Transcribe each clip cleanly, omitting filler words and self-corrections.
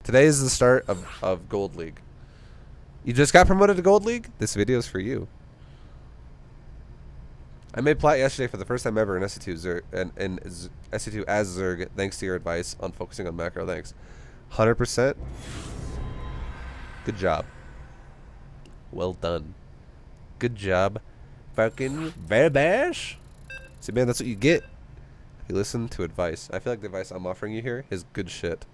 Today is the start of Gold League. You just got promoted to Gold League? This video is for you. I made plat yesterday for the first time ever in SC2 Zerg, and SC2 as Zerg, thanks to your advice on focusing on macro. Thanks. 100%. Good job. Well done. Good job. Fucking ViBE. See, man, that's what you get. You listen to advice. I feel like the advice I'm offering you here is good shit.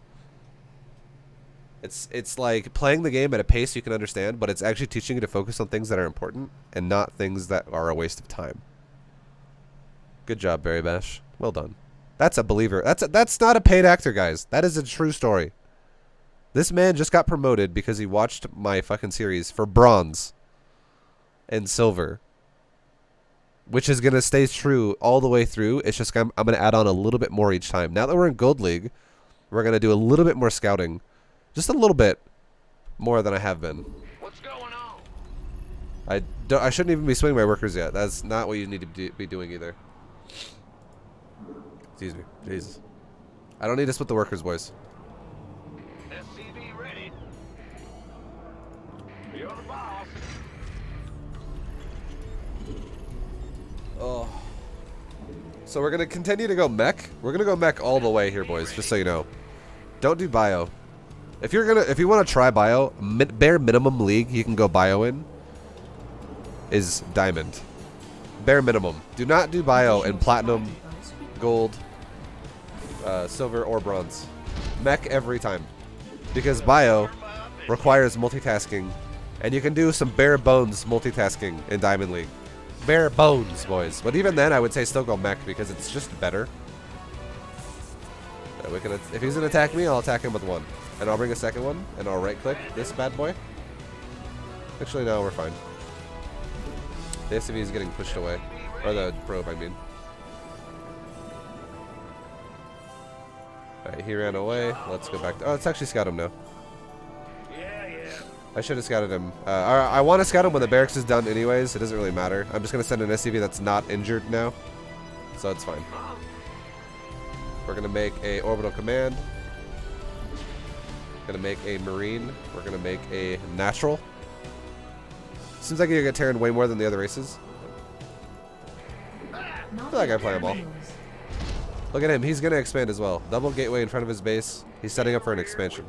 It's like playing the game at a pace you can understand, but it's actually teaching you to focus on things that are important and not things that are a waste of time. Good job, Barry Bash. Well done. That's a believer. That's not a paid actor, guys. That is a true story. This man just got promoted because he watched my fucking series for bronze and silver, which is going to stay true all the way through. It's just I'm going to add on a little bit more each time. Now that we're in Gold League, we're going to do a little bit more scouting. Just a little bit more than I have been. What's going on? I shouldn't even be swinging my workers yet. That's not what you need to be doing either. Excuse me. Jesus. I don't need to split the workers, boys. SCV ready. You're the boss. Oh. So we're going to continue to go mech. We're going to go mech all the way here, boys, just so you know. Don't do bio. If you want to try bio, bare minimum league you can go bio in is diamond. Bare minimum. Do not do bio in platinum, gold, silver, or bronze. Mech every time, because bio requires multitasking, and you can do some bare bones multitasking in diamond league. Bare bones, boys. But even then, I would say still go mech because it's just better. We can, if he's gonna attack me, I'll attack him with one. And I'll bring a second one, and I'll right-click this bad boy. Actually, no, we're fine. The SCV is getting pushed away. Or the probe, I mean. Alright, he ran away. Let's go back to... Oh, let's actually scout him now. I should have scouted him. I want to scout him when the barracks is done anyways. It doesn't really matter. I'm just going to send an SCV that's not injured now. So it's fine. We're going to make a orbital command. Gonna make a marine. We're gonna make a natural. Seems like you get Terran way more than the other races. I feel like I play them all. Look at him. He's gonna expand as well. Double gateway in front of his base. He's setting up for an expansion.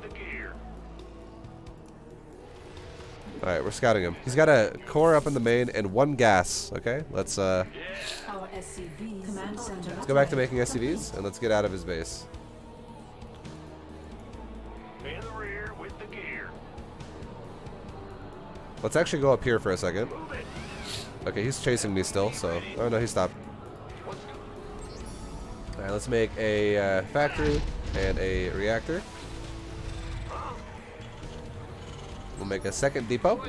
All right, we're scouting him. He's got a core up in the main and one gas. Okay, let's go back to making SCVs and let's get out of his base. In the rear with the gear. Let's actually go up here for a second. Okay, he's chasing me still, so... Oh, no, he stopped. Alright, let's make a factory and a reactor. We'll make a second depot.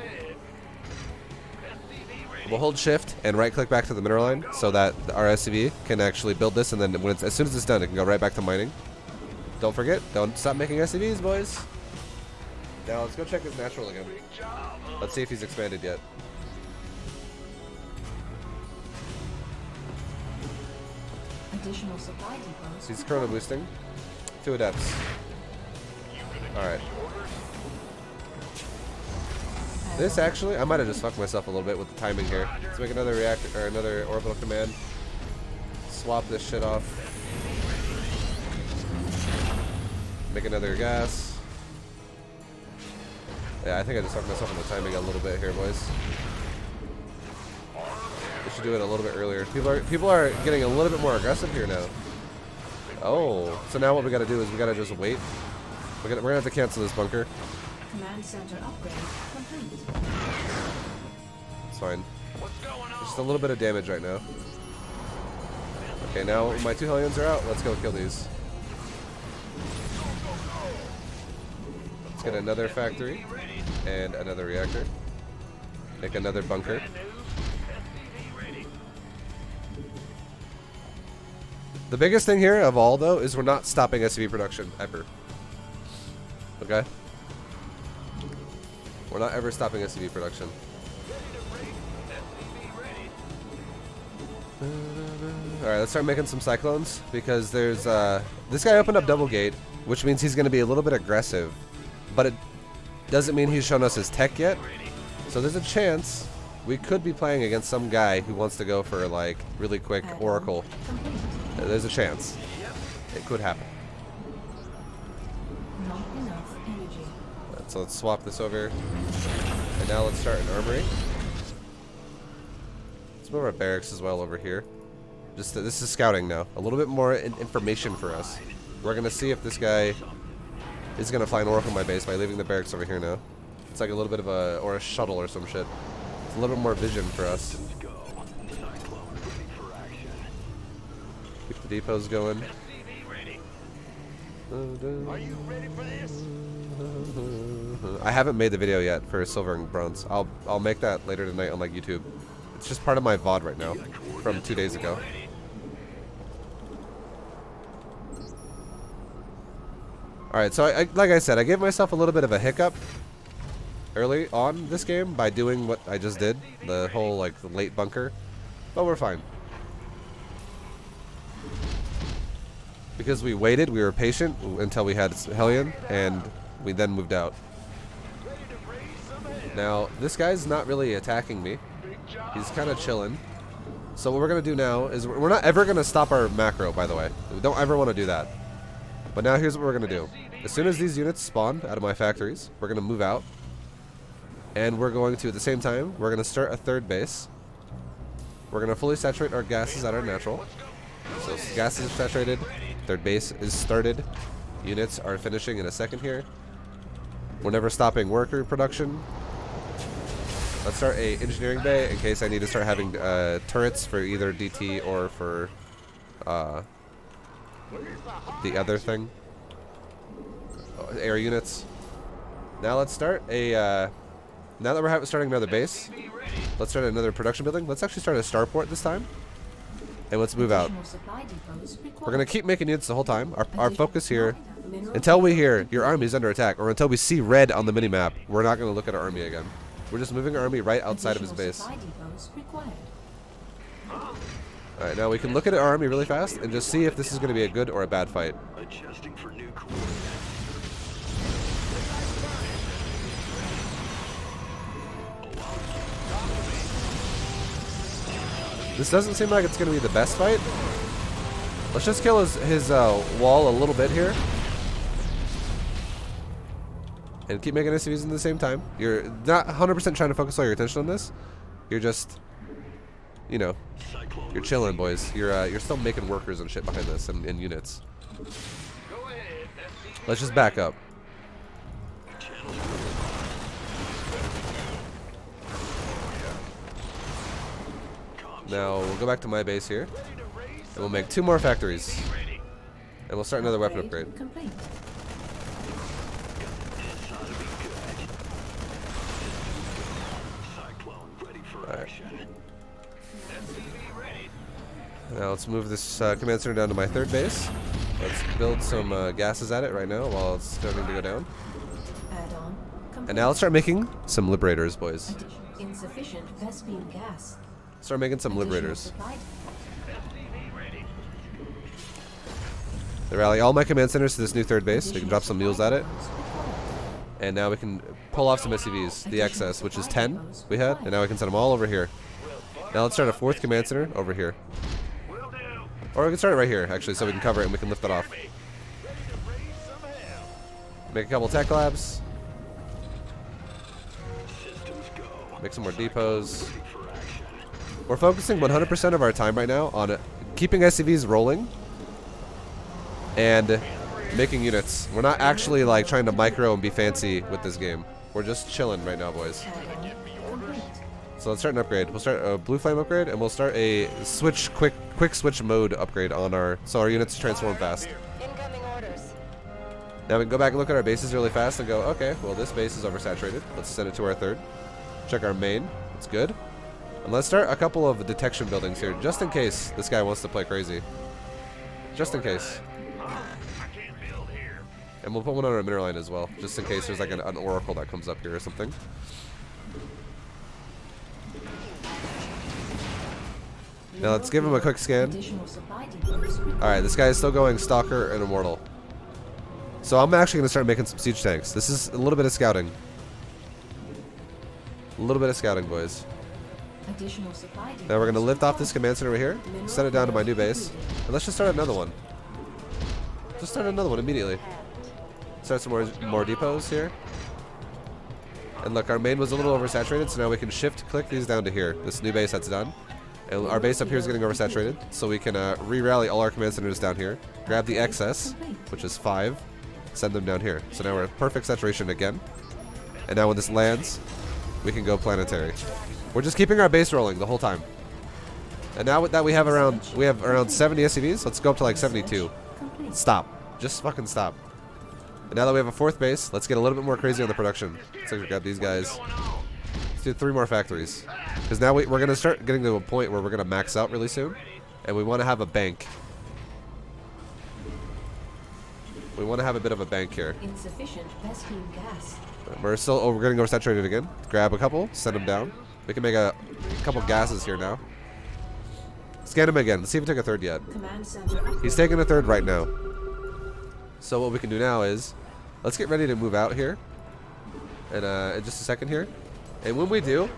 We'll hold shift and right-click back to the mineral line so that our SCV can actually build this, and then when it's, as soon as it's done, it can go right back to mining. Don't forget, don't stop making SCVs, boys. Now let's go check his natural again. Let's see if he's expanded yet. Additional supply depots. He's chrono boosting. 2 adepts. Alright. This actually, I might have just fucked myself a little bit with the timing here. Let's make another reactor, or another orbital command. Swap this shit off. Make another gas. Yeah, I think I just fucked myself on the timing a little bit here, boys. We should do it a little bit earlier. People are getting a little bit more aggressive here now. Oh, so now what we gotta do is we gotta just wait. We're gonna have to cancel this bunker. Command center upgrade complete. It's fine. Just a little bit of damage right now. Okay, now my 2 Hellions are out. Let's go kill these. Let's get another factory and another reactor. Make another bunker. The biggest thing here of all, though, is we're not stopping SCV production ever. Okay? We're not ever stopping SCV production. Alright, let's start making some cyclones because there's this guy opened up double gate, which means he's going to be a little bit aggressive but it doesn't mean he's shown us his tech yet. So there's a chance we could be playing against some guy who wants to go for like really quick Oracle. There's a chance. It could happen. Not enough energy. So let's swap this over. And now let's start an armory. Let's move our barracks as well over here. Just this is scouting now. A little bit more information for us. We're gonna see if this guy is gonna fly an Oracle in my base by leaving the barracks over here now. It's like a little bit of a shuttle or some shit. It's a little bit more vision for us. Keep the depots going. Are you ready for this? I haven't made the video yet for silver and bronze. I'll make that later tonight on like YouTube. It's just part of my VOD right now from 2 days ago. Alright, so like I said, I gave myself a little bit of a hiccup early on this game by doing what I just did. The whole like the late bunker. But we're fine. Because we waited, we were patient until we had Hellion, and we then moved out. Now, this guy's not really attacking me. He's kind of chilling. So what we're going to do now is we're not ever going to stop our macro, by the way. We don't ever want to do that. But now here's what we're going to do. As soon as these units spawn out of my factories, we're going to move out. And we're going to, at the same time, we're going to start a third base. We're going to fully saturate our gases at our natural. So gases are saturated. Third base is started. Units are finishing in a second here. We're never stopping worker production. Let's start a engineering bay in case I need to start having turrets for either DT or for the other thing. Air units. Now let's start a now that we're starting another base, let's start another production building. Let's actually start a starport this time. And let's move out. We're going to keep making units the whole time. Our focus here, until we hear your army is under attack, or until we see red on the minimap, we're not going to look at our army again. We're just moving our army right outside of his base. Alright, now we can look at our army really fast and just see if this is going to be a good or a bad fight. Adjusting for new coordinates. This doesn't seem like it's going to be the best fight. Let's just kill his wall a little bit here. And keep making SCVs at the same time. You're not 100% trying to focus all your attention on this. You're just, you know, you're chilling, boys. You're still making workers and shit behind this and units. Let's just back up. Now we'll go back to my base here, and we'll make 2 more factories, and we'll start another weapon upgrade. Complete. Alright. Now let's move this command center down to my 3rd base. Let's build some gases at it right now while it's starting to go down. Add-on complete. And now let's start making some liberators, boys. Insufficient Vespine gas. Start making some liberators. They rally all my command centers to this new 3rd base. We can drop some mules at it. And now we can pull off some SCVs, the excess, which is 10 we had, and now we can send them all over here. Now let's start a 4th command center over here. Or we can start it right here, actually, so we can cover it and we can lift it off. Make a couple tech labs. Make some more depots. We're focusing 100% of our time right now on keeping SCVs rolling and making units. We're not actually like trying to micro and be fancy with this game. We're just chilling right now, boys. So let's start an upgrade. We'll start a blue flame upgrade, and we'll start a switch quick switch mode upgrade on our so our units transform fast. Incoming orders. Now we can go back and look at our bases really fast and go, okay, well this base is oversaturated. Let's send it to our 3rd. Check our main. It's good. And let's start a couple of detection buildings here, just in case this guy wants to play crazy. Just in case. And we'll put one on our mineral line as well, just in case there's like an oracle that comes up here or something. Now let's give him a quick scan. Alright, this guy is still going Stalker and Immortal. So I'm actually going to start making some siege tanks. This is a little bit of scouting. A little bit of scouting, boys. Additional supply depots. Now we're going to lift off this command center over here, send it down to my new base, and let's just start another one. Just start another one immediately. Start some more depots here. And look, our main was a little oversaturated, so now we can shift click these down to here. This new base that's done. And our base up here is getting oversaturated, so we can re-rally all our command centers down here. Grab the excess, which is 5, send them down here. So now we're at perfect saturation again. And now when this lands, we can go planetary. We're just keeping our base rolling the whole time. And now that we have around 70 SCVs, let's go up to like 72. Stop. Just fucking stop. And now that we have a 4th base, let's get a little bit more crazy on the production. So we got these guys. Let's do 3 more factories. Because now we're going to start getting to a point where we're going to max out really soon. And we want to have a bank. We want to have a bit of a bank here. Insufficient Vespene gas. We're getting oversaturated again. Grab a couple, send them down. We can make a couple gases here now. Scan him again. Let's see if he took a 3rd yet. Command center. He's taking a 3rd right now. So what we can do now is, let's get ready to move out here. And in just a second here. And when we do,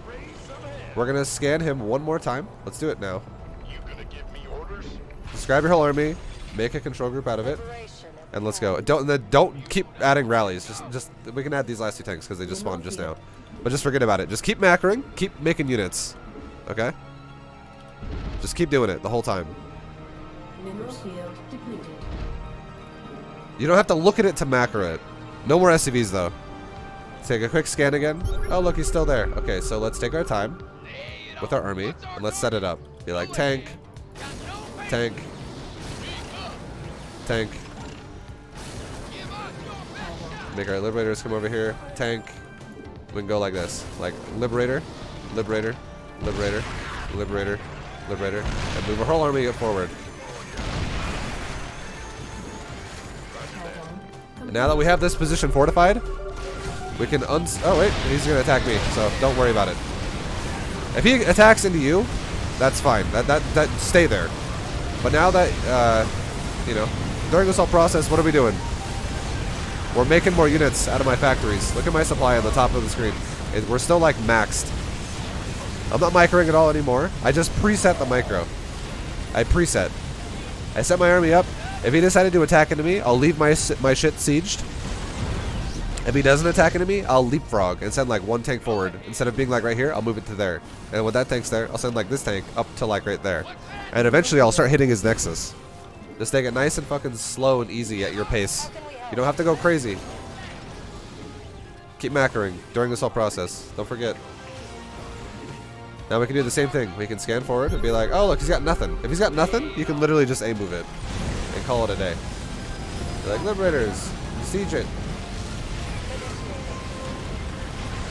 we're going to scan him one more time. Let's do it now. You gonna give me orders? Just grab your whole army, make a control group out of it, and let's go. Don't keep adding rallies. Just we can add these last 2 tanks because they just spawned just now. But just forget about it. Just keep macroing, keep making units. Okay? Just keep doing it the whole time. Mineral field depleted. You don't have to look at it to macro it. No more SCVs though. Take a quick scan again. Oh look, he's still there. Okay, so let's take our time with our army and let's set it up. Be like tank, tank, tank. Make our liberators come over here. Tank. We can go like this. Like liberator, liberator, liberator, liberator, liberator, and move our whole army forward. And now that we have this position fortified, we can oh wait, he's gonna attack me, so don't worry about it. If he attacks into you, that's fine. That stay there. But now that you know, during this whole process, what are we doing? We're making more units out of my factories. Look at my supply on the top of the screen. We're still like maxed. I'm not microing at all anymore. I just preset the micro. I preset. I set my army up. If he decided to attack into me, I'll leave my shit sieged. If he doesn't attack into me, I'll leapfrog and send like 1 tank forward. Instead of being like right here, I'll move it to there. And when that tank's there, I'll send like this tank up to like right there. And eventually I'll start hitting his nexus. Just take it nice and fucking slow and easy at your pace. You don't have to go crazy. Keep macroing during this whole process. Don't forget. Now we can do the same thing. We can scan forward and be like, oh look, he's got nothing. If he's got nothing, you can literally just A-move it and call it a day. Be like, liberators, siege it.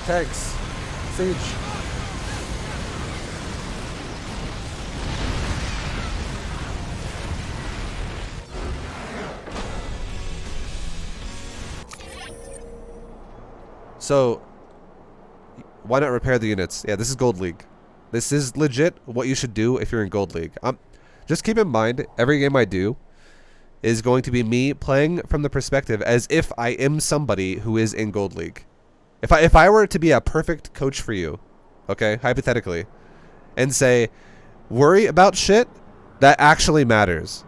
Tanks, siege. So, why not repair the units? Yeah, this is Gold League. This is legit what you should do if you're in Gold League. Just keep in mind, every game I do is going to be me playing from the perspective as if I am somebody who is in Gold League. If I were to be a perfect coach for you, okay, hypothetically, and say, worry about shit that actually matters.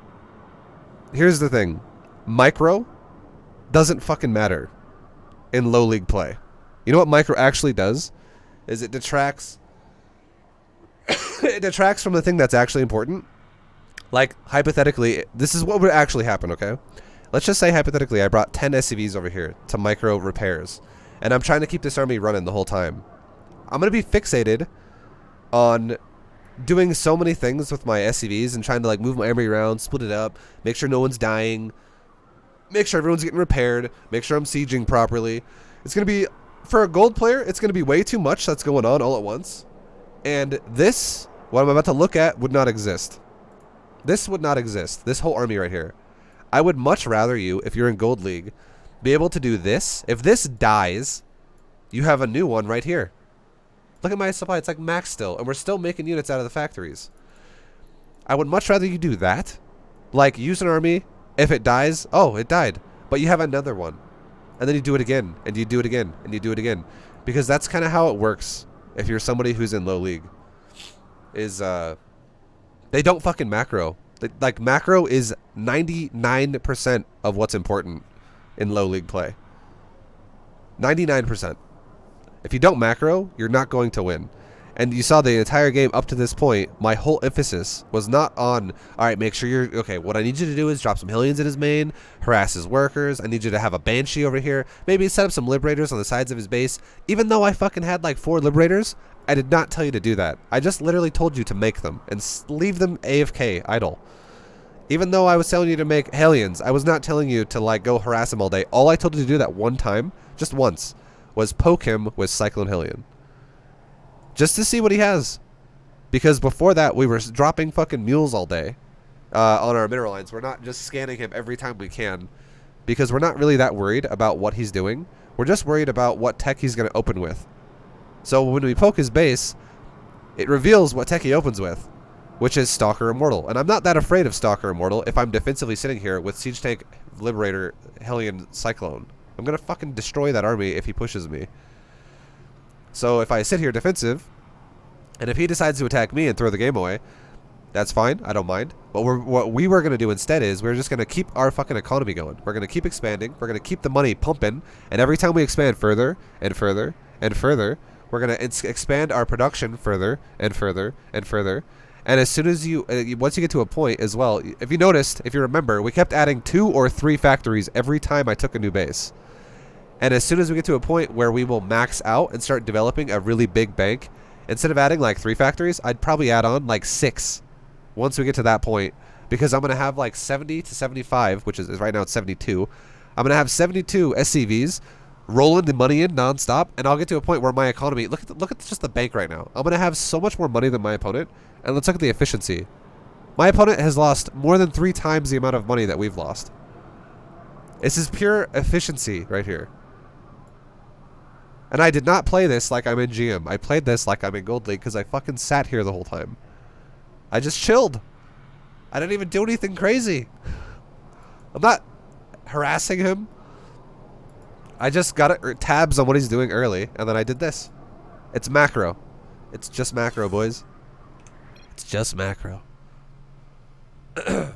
Here's the thing. Micro doesn't fucking matter in low league play. You know what micro actually does? Is it detracts it detracts from the thing that's actually important. Like, hypothetically, this is what would actually happen, okay? Let's just say, hypothetically, I brought 10 SCVs over here to micro repairs, and I'm trying to keep this army running the whole time. I'm going to be fixated on doing so many things with my SCVs and trying to, like, move my army around, split it up, make sure no one's dying, make sure everyone's getting repaired, make sure I'm sieging properly. It's going to be, for a gold player, it's going to be way too much that's going on all at once. And this, what I'm about to look at, would not exist. This would not exist. This whole army right here. I would much rather you, if you're in Gold League, be able to do this. If this dies, you have a new one right here. Look at my supply. It's like max still. And we're still making units out of the factories. I would much rather you do that. Like, use an army. If it dies, oh, it died. but you have another one. And then you do it again, and you do it again, and you do it again. Because that's kind of how it works if you're somebody who's in low league. They don't fucking macro. Like, macro is 99% of what's important in low league play. 99%. If you don't macro, you're not going to win. And you saw the entire game up to this point, my whole emphasis was not on, all right, make sure you're, okay, what I need you to do is drop some Hellions in his main, harass his workers, I need you to have a Banshee over here, maybe set up some Liberators on the sides of his base. Even though I fucking had like 4 Liberators, I did not tell you to do that. I just literally told you to make them and leave them AFK, idle. Even though I was telling you to make Hellions, I was not telling you to like go harass him all day. All I told you to do that one time, just once, was poke him with Cyclone Hellion. Just to see what he has. Because before that, we were dropping fucking mules all day on our mineral lines. We're not just scanning him every time we can. Because we're not really that worried about what he's doing. We're just worried about what tech he's going to open with. So when we poke his base, it reveals what tech he opens with. Which is Stalker Immortal. And I'm not that afraid of Stalker Immortal if I'm defensively sitting here with Siege Tank, Liberator, Hellion, Cyclone. I'm going to fucking destroy that army if he pushes me. So if I sit here defensive, and if he decides to attack me and throw the game away, that's fine. I don't mind. But what we were going to do instead is we're just going to keep our fucking economy going. We're going to keep expanding. We're going to keep the money pumping. And every time we expand further and further and further, we're going to expand our production further and further and further. And as soon as once you get to a point as well, if you noticed, if you remember, we kept adding 2 or 3 factories every time I took a new base. And as soon as we get to a point where we will max out and start developing a really big bank, instead of adding like 3 factories, I'd probably add on like 6 once we get to that point. Because I'm going to have like 70 to 75, which is right now it's 72. I'm going to have 72 SCVs rolling the money in nonstop, and I'll get to a point where my economy, look at just the bank right now. I'm going to have so much more money than my opponent, and let's look at the efficiency. My opponent has lost more than 3 times the amount of money that we've lost. This is pure efficiency right here. And I did not play this like I'm in GM. I played this like I'm in Gold League because I fucking sat here the whole time. I just chilled. I didn't even do anything crazy. I'm not harassing him. I just got tabs on what he's doing early, and then I did this. It's macro. It's just macro, boys. It's just macro. So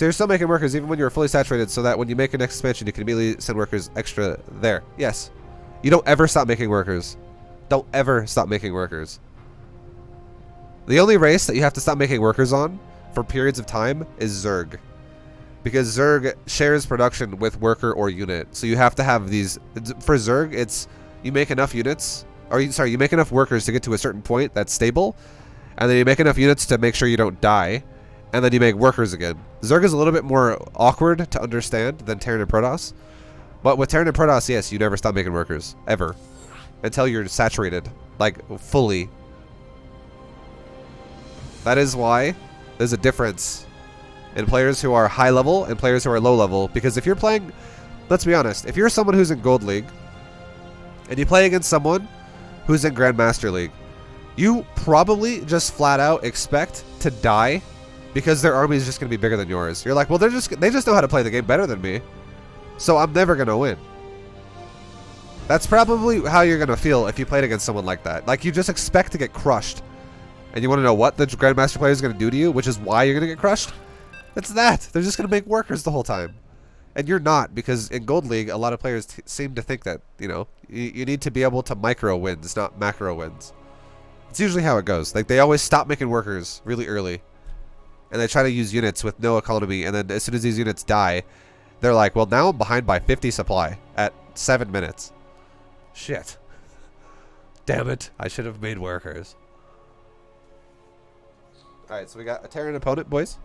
you're still making workers even when you're fully saturated, so that when you make a next expansion, you can immediately send workers extra there. Yes. You don't ever stop making workers. Don't ever stop making workers. The only race that you have to stop making workers on for periods of time is Zerg. Because Zerg shares production with worker or unit. So you have to have these. For Zerg, it's you make enough units. You make enough workers to get to a certain point that's stable. And then you make enough units to make sure you don't die. And then you make workers again. Zerg is a little bit more awkward to understand than Terran and Protoss. But with Terran and Protoss, yes, you never stop making workers. Ever. Until you're saturated. Like, fully. That is why there's a difference in players who are high level and players who are low level. Because if you're playing... Let's be honest. If you're someone who's in Gold League, and you play against someone who's in Grandmaster League, you probably just flat out expect to die because their army is just going to be bigger than yours. You're like, well, they just know how to play the game better than me. So I'm never going to win. That's probably how you're going to feel if you played against someone like that. Like, you just expect to get crushed. And you want to know what the Grandmaster player is going to do to you, which is why you're going to get crushed? It's that. They're just going to make workers the whole time. And you're not, because in Gold League, a lot of players seem to think that, you know, you need to be able to micro wins, not macro wins. It's usually how it goes. Like, they always stop making workers really early. And they try to use units with no economy, and then as soon as these units die, they're like, well, now I'm behind by 50 supply at 7 minutes. Shit. Damn it. I should have made workers. Alright, so we got a Terran opponent, boys.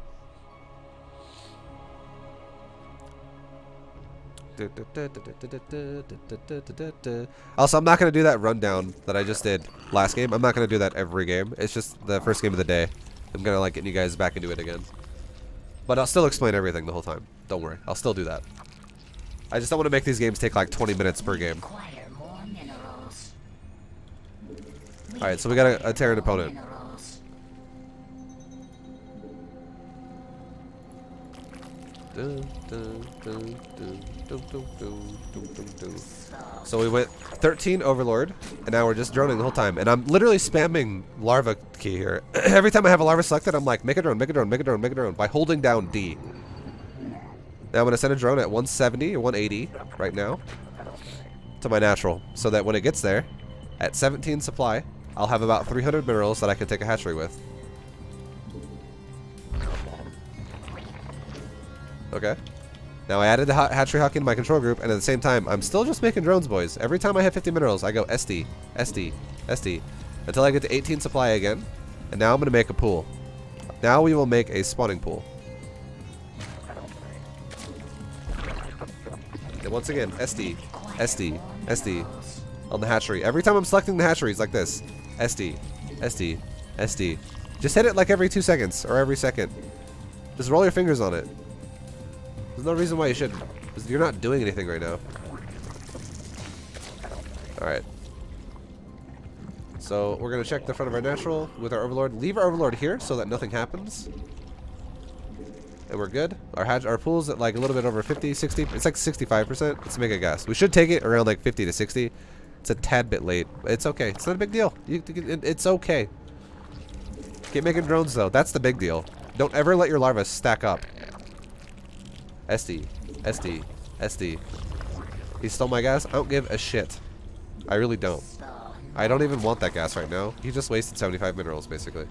Also, I'm not going to do that rundown that I just did last game. I'm not going to do that every game. It's just the first game of the day. I'm going to like get you guys back into it again. But I'll still explain everything the whole time. Don't worry. I'll still do that. I just don't want to make these games take like 20 minutes per game. Alright, so we got a Terran opponent. So we went 13 Overlord, and now we're just droning the whole time. And I'm literally spamming larva key here. Every time I have a larva selected, I'm like, make a drone, make a drone, make a drone, make a drone, by holding down D. Now I'm going to send a drone at 170 or 180 right now to my natural, so that when it gets there, at 17 supply, I'll have about 300 minerals that I can take a hatchery with. Okay. Now I added the hatchery hawking to my control group, and at the same time, I'm still just making drones, boys. Every time I hit 50 minerals, I go SD, SD, SD, until I get to 18 supply again. And now I'm going to make a pool. Now we will make a spawning pool. And once again, SD, SD, SD on the hatchery. Every time I'm selecting the hatcheries like this, SD, SD, SD. Just hit it like every 2 seconds or every second. Just roll your fingers on it. There's no reason why you shouldn't, because you're not doing anything right now. Alright. So we're going to check the front of our natural with our Overlord. Leave our Overlord here so that nothing happens. And we're good. Our pool's at like a little bit over 50, 60. It's like 65%. Let's make a guess. We should take it around like 50 to 60. It's a tad bit late. It's okay. It's not a big deal. It's okay. Keep making drones though. That's the big deal. Don't ever let your larvae stack up. SD, SD, SD. He stole my gas? I don't give a shit. I really don't. I don't even want that gas right now. He just wasted 75 minerals, basically.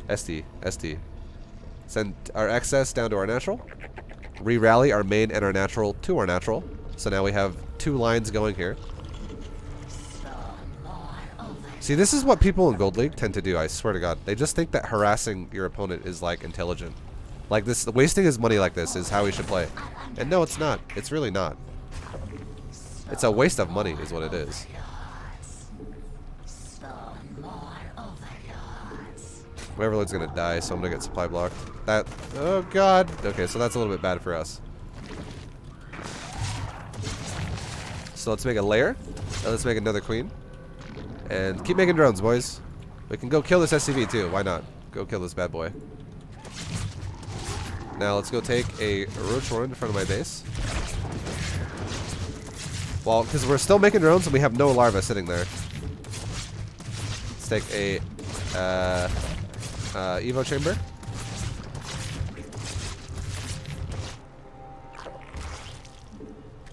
SD, SD. Send our excess down to our natural. Re-rally our main and our natural to our natural. So now we have 2 lines going here. See, this is what people in Gold League tend to do, I swear to God. They just think that harassing your opponent is, like, intelligent. Like this, wasting his money like this is how he should play. And no, it's not. It's really not. It's a waste of money is what it is. My Overlord's gonna die, so I'm gonna get supply blocked. That, oh god. Okay, so that's a little bit bad for us. So let's make a layer. And let's make another queen. And keep making drones, boys. We can go kill this SCV too. Why not? Go kill this bad boy. Now let's go take a roach horn in front of my base. Well, because we're still making drones and we have no larvae sitting there. Let's take a Evo chamber.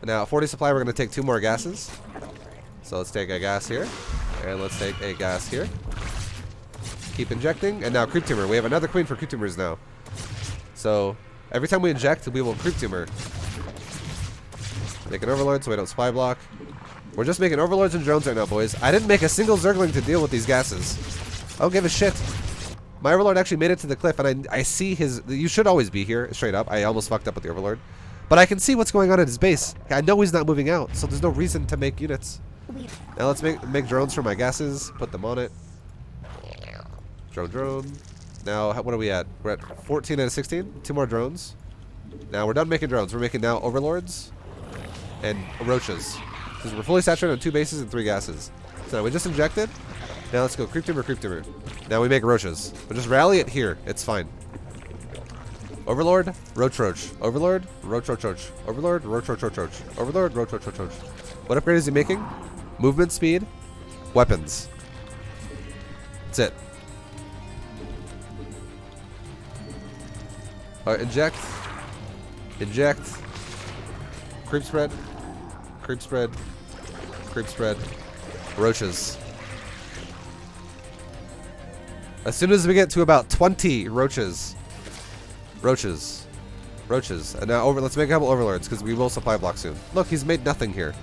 Now at 40 supply, we're going to take 2 more gases. So let's take a gas here, and let's take a gas here. Keep injecting, and now creep tumor. We have another queen for creep tumors now. So every time we inject, we will creep tumor. Make an overlord so we don't spy block. We're just making overlords and drones right now, boys. I didn't make a single zergling to deal with these gases. I don't give a shit. My overlord actually made it to the cliff, and I see his. You should always be here, straight up. I almost fucked up with the overlord, but I can see what's going on at his base. I know he's not moving out, so there's no reason to make units. Now let's make drones for my gases. Put them on it. Drone. Now, what are we at? We're at 14 out of 16. 2 more drones. Now we're done making drones. We're making now overlords and roaches. Because we're fully saturated on 2 bases and 3 gases. So now we just injected. Now let's go creep tumor, creep tumor. Now we make roaches. We'll just rally it here. It's fine. Overlord, roach. Overlord, roach. Overlord, roach. Overlord, roach. What upgrade is he making? Movement speed, weapons. That's it. Alright, inject, creep spread, roaches. As soon as we get to about 20 roaches. And now let's make a couple overlords because we will supply block soon. Look, he's made nothing here.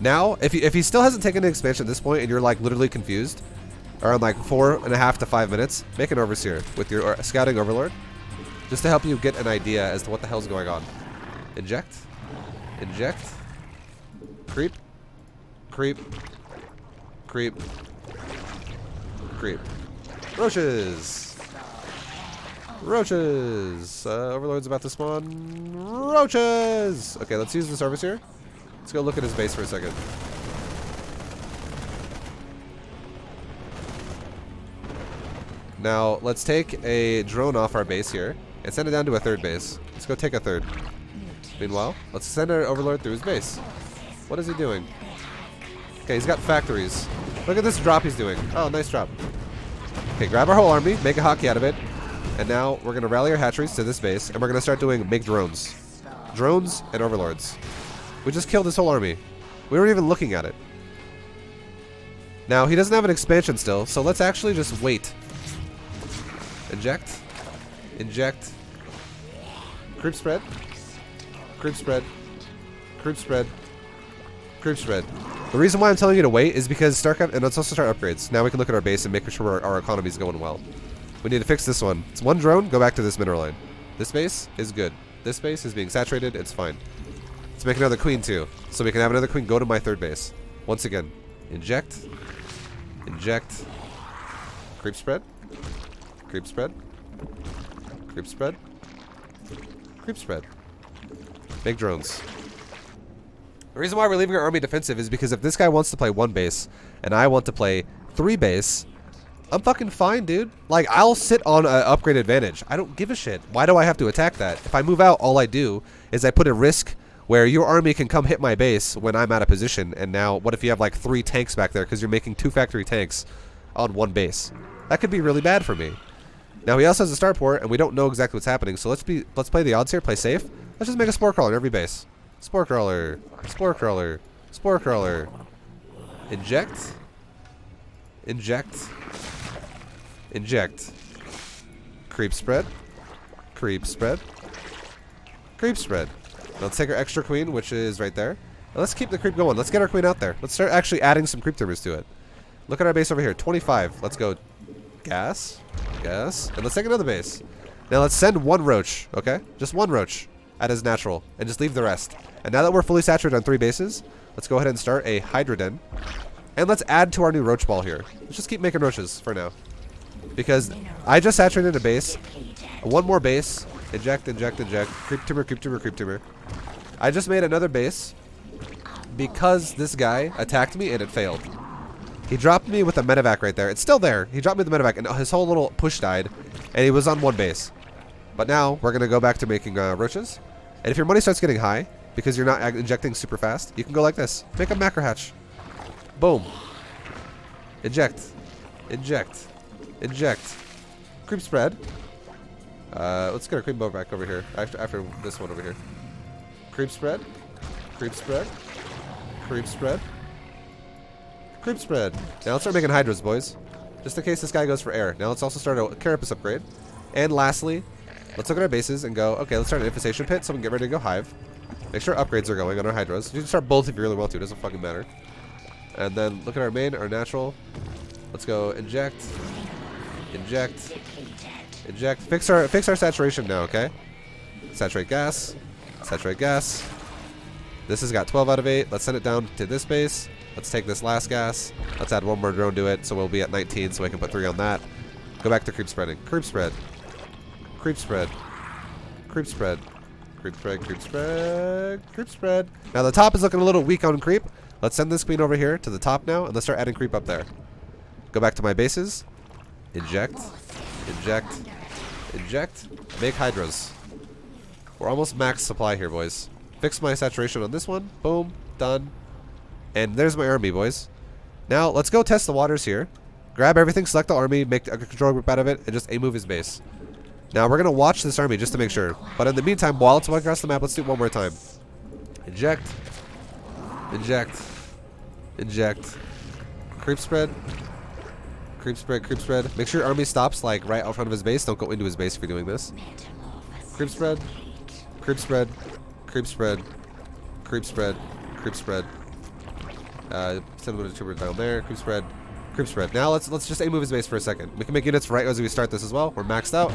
Now, if he still hasn't taken an expansion at this point and you're like literally confused, around like 4.5 to 5 minutes, make an overseer with your scouting overlord. Just to help you get an idea as to what the hell's going on. Inject. Creep. Roaches. Overlord's about to spawn. Roaches. Okay, let's use the service here. Let's go look at his base for a second. Now, let's take a drone off our base here and send it down to a 3rd base. Let's go take a third. Meanwhile, let's send our overlord through his base. What is he doing? Okay, he's got factories. Look at this drop he's doing. Oh, nice drop. Okay, grab our whole army, make a hockey out of it. And now we're going to rally our hatcheries to this base, and we're going to start doing make drones. Drones and overlords. We just killed this whole army. We weren't even looking at it. Now, he doesn't have an expansion still, so let's actually just wait. Inject. Inject. Creep spread. Creep spread. Creep spread. Creep spread. The reason why I'm telling you to wait is because StarCraft, and let's also start upgrades. Now we can look at our base and make sure our economy is going well. We need to fix this one. It's one drone, go back to this mineral line. This base is good. This base is being saturated, it's fine. Let's make another queen too, so we can have another queen go to my third base. Once again, inject, inject, creep spread, creep spread, creep spread, creep spread. Make drones. The reason why we're leaving our army defensive is because if this guy wants to play one base, and I want to play 3 base, I'm fucking fine, dude. Like, I'll sit on an upgrade advantage. I don't give a shit. Why do I have to attack that? If I move out, all I do is I put a risk where your army can come hit my base when I'm out of position. And now, what if you have like 3 tanks back there because you're making 2 factory tanks on 1 base? That could be really bad for me. Now, he also has a starport, and we don't know exactly what's happening. So let's play the odds here, play safe. Let's just make a spore crawler in every base. Spore crawler, spore crawler, spore crawler. Inject. Inject. Inject. Creep spread. Creep spread. Creep spread. Now let's take our extra queen, which is right there. Now let's keep the creep going. Let's get our queen out there. Let's start actually adding some creep tubers to it. Look at our base over here. 25. Let's go gas. Gas. And let's take another base. Now let's send 1 roach, okay? Just 1 roach at his natural. And just leave the rest. And now that we're fully saturated on 3 bases, let's go ahead and start a Hydra Den. And let's add to our new roach ball here. Let's just keep making roaches for now. Because I just saturated a base. 1 more base. Inject, inject, inject. Creep tumor, creep tumor, creep tumor. I just made another base because this guy attacked me and it failed. He dropped me with a medevac right there. It's still there. He dropped me with the medevac and his whole little push died. And he was on 1 base. But now we're going to go back to making roaches. And if your money starts getting high because you're not injecting super fast, you can go like this. Make a macro hatch. Boom. Inject. Inject. Inject. Creep spread. Let's get our creep bow back over here. After this one over here. Creep spread. Creep spread. Creep spread. Creep spread. Now let's start making hydras, boys. Just in case this guy goes for air. Now let's also start a carapace upgrade. And lastly, let's look at our bases and go, okay, let's start an infestation pit so we can get ready to go hive. Make sure upgrades are going on our hydras. You can start both if you really want to. It doesn't fucking matter. And then look at our main, our natural. Let's go inject. Inject. Inject. Fix our saturation now, okay? Saturate gas. Saturate gas. This has got 12 out of 8. Let's send it down to this base. Let's take this last gas. Let's add 1 more drone to it, so we'll be at 19, so I can put 3 on that. Go back to creep spreading. Creep spread. Creep spread. Creep spread. Creep spread. Creep spread. Creep spread. Now the top is looking a little weak on creep. Let's send this queen over here to the top now, and let's start adding creep up there. Go back to my bases. Inject. Inject. Inject. Make hydras. We're almost max supply here, boys. Fix my saturation on this one. Boom. Done. And there's my army, boys. Now, let's go test the waters here. Grab everything, select the army, make a control group out of it, and just A-move his base. Now, we're going to watch this army just to make sure. But in the meantime, while it's across the map, let's do it one more time. Inject. Inject. Inject. Creep spread. Creep spread, creep spread. Make sure your army stops, like, right out front of his base. Don't go into his base if you're doing this. Creep spread. Creep spread. Creep spread. Creep spread. Creep spread. Send a trooper down there. Creep spread. Creep spread. Now let's just A-move his base for a second. We can make units right as we start this as well. We're maxed out.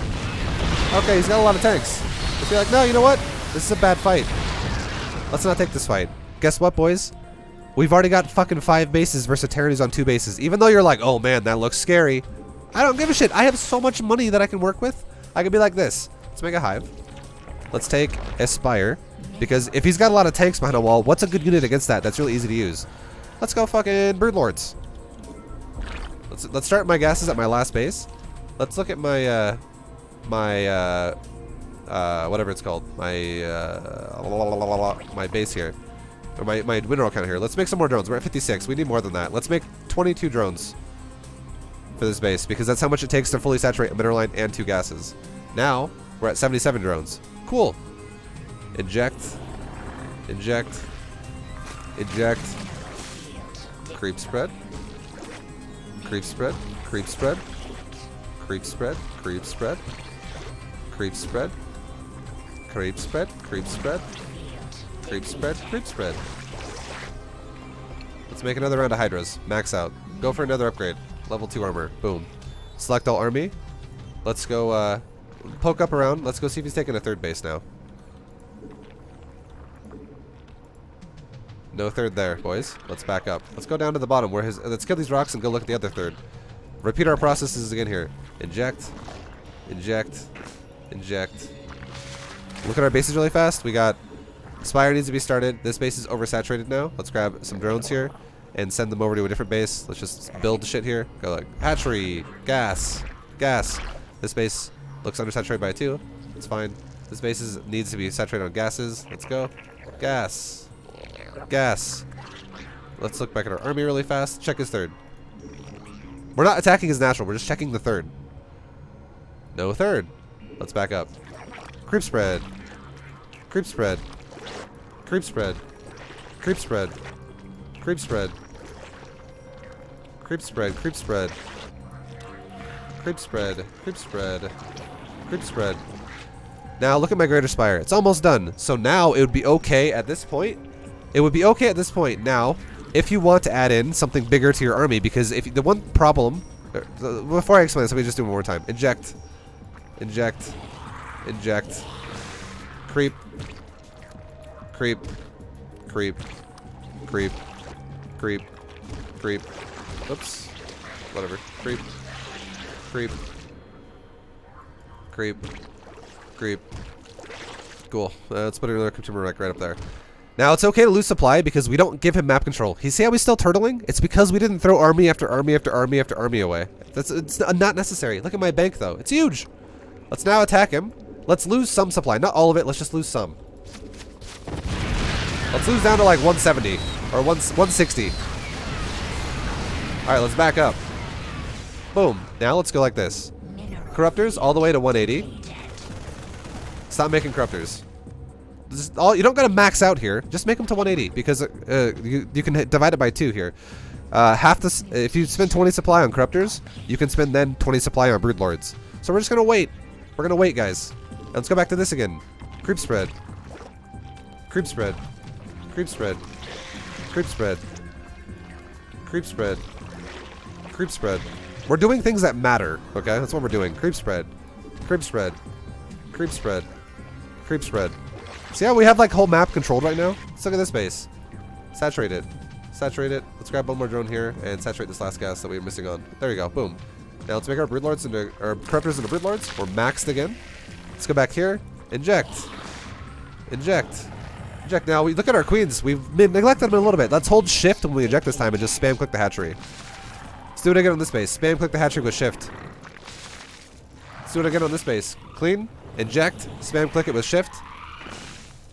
Okay, he's got a lot of tanks. If you're like, no, you know what? This is a bad fight. Let's not take this fight. Guess what, boys? We've already got fucking 5 bases versus a Terran who's on 2 bases. Even though you're like, oh man, that looks scary. I don't give a shit. I have so much money that I can work with. I can be like this. Let's make a hive. Let's take Aspire. Because if he's got a lot of tanks behind a wall, what's a good unit against that? That's really easy to use. Let's go fucking Birdlords. Let's start my gases at my last base. Let's look at my whatever it's called, my base here, or my mineral count here. Let's make some more drones. We're at 56. We need more than that. Let's make 22 drones for this base because that's how much it takes to fully saturate a mineral line and 2 gases. Now we're at 77 drones. Cool. Inject. Inject. Inject. Creep spread. Creep spread. Creep spread. Creep spread. Creep spread. Creep spread. Creep spread. Creep spread. Creep spread. Creep spread. Let's make another round of Hydras. Max out. Go for another upgrade. Level 2 armor. Boom. Select all army. Let's go poke up around. Let's go see if he's taking a 3rd base now. No 3rd there, boys. Let's back up. Let's go down to the bottom where his. Let's kill these rocks and go look at the other 3rd. Repeat our processes again here. Inject. Inject. Inject. Look at our bases really fast. We got Spire needs to be started. This base is oversaturated now. Let's grab some drones here and send them over to a different base. Let's just build the shit here. Go like hatchery, gas, gas. This base looks undersaturated by 2. It's fine. This base needs to be saturated on gases. Let's go. Gas. Gas. Let's look back at our army really fast. Check his 3rd. We're not attacking his natural. We're just checking the 3rd. No 3rd. Let's back up. Creep spread. Creep spread. Creep spread. Creep spread. Creep spread. Creep spread. Creep spread. Creep spread. Creep spread. Creep spread. Now look at my greater spire. It's almost done. So now it would be okay at this point. It would be okay at this point now if you want to add in something bigger to your army, because if the one problem before I explain this, let me just do it one more time. Inject. Inject. Inject. Creep. Creep. Creep. Creep. Creep. Creep. Oops. Whatever. Creep. Creep. Creep. Creep. Cool. Let's put another consumer right up there. Now it's okay to lose supply because we don't give him map control. You see how he's still turtling? It's because we didn't throw army after army after army after army away. It's not necessary. Look at my bank though. It's huge. Let's now attack him. Let's lose some supply. Not all of it. Let's just lose some. Let's lose down to like 170 or 160. All right, let's back up. Boom. Now let's go like this. Corruptors all the way to 180. Stop making corruptors. You don't gotta max out here. Just make them to 180 because you can divide it by 2 here. Half this. If you spend 20 supply on corruptors, you can spend then 20 supply on broodlords. So we're just gonna wait. We're gonna wait, guys. And let's go back to this again. Creep spread. Creep spread. Creep spread. Creep spread. Creep spread. Creep spread. We're doing things that matter. Okay, that's what we're doing. Creep spread. Creep spread. Creep spread. Creep spread. See how we have like whole map controlled right now? Let's look at this base. Saturate it. Saturate it. Let's grab one more drone here and saturate this last gas that we were missing on. There you go. Boom. Now let's make our broodlords into our corruptors into broodlords. We're maxed again. Let's go back here. Inject. Inject. Inject. Now we look at our queens. We've neglected them a little bit. Let's hold shift when we inject this time and just spam click the hatchery. Let's do it again on this base. Spam click the hatchery with shift. Let's do it again on this base. Clean. Inject. Spam click it with shift.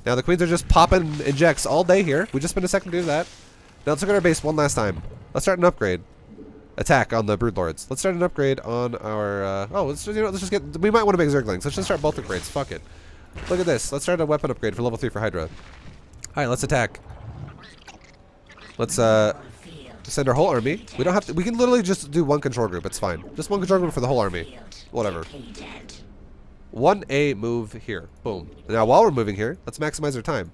Now the queens are just popping injects all day here. We just spent a second to do that. Now let's look at our base one last time. Let's start an upgrade. Attack on the broodlords. Let's start an upgrade on our. Let's just get. We might want to make zerglings. Let's just start both upgrades. Fuck it. Look at this. Let's start a weapon upgrade for level 3 for Hydra. All right, let's attack. Let's send our whole army. We don't have to. We can literally just do one control group. It's fine. Just one control group for the whole army. Whatever. 1A move here. Boom. Now while we're moving here, let's maximize our time.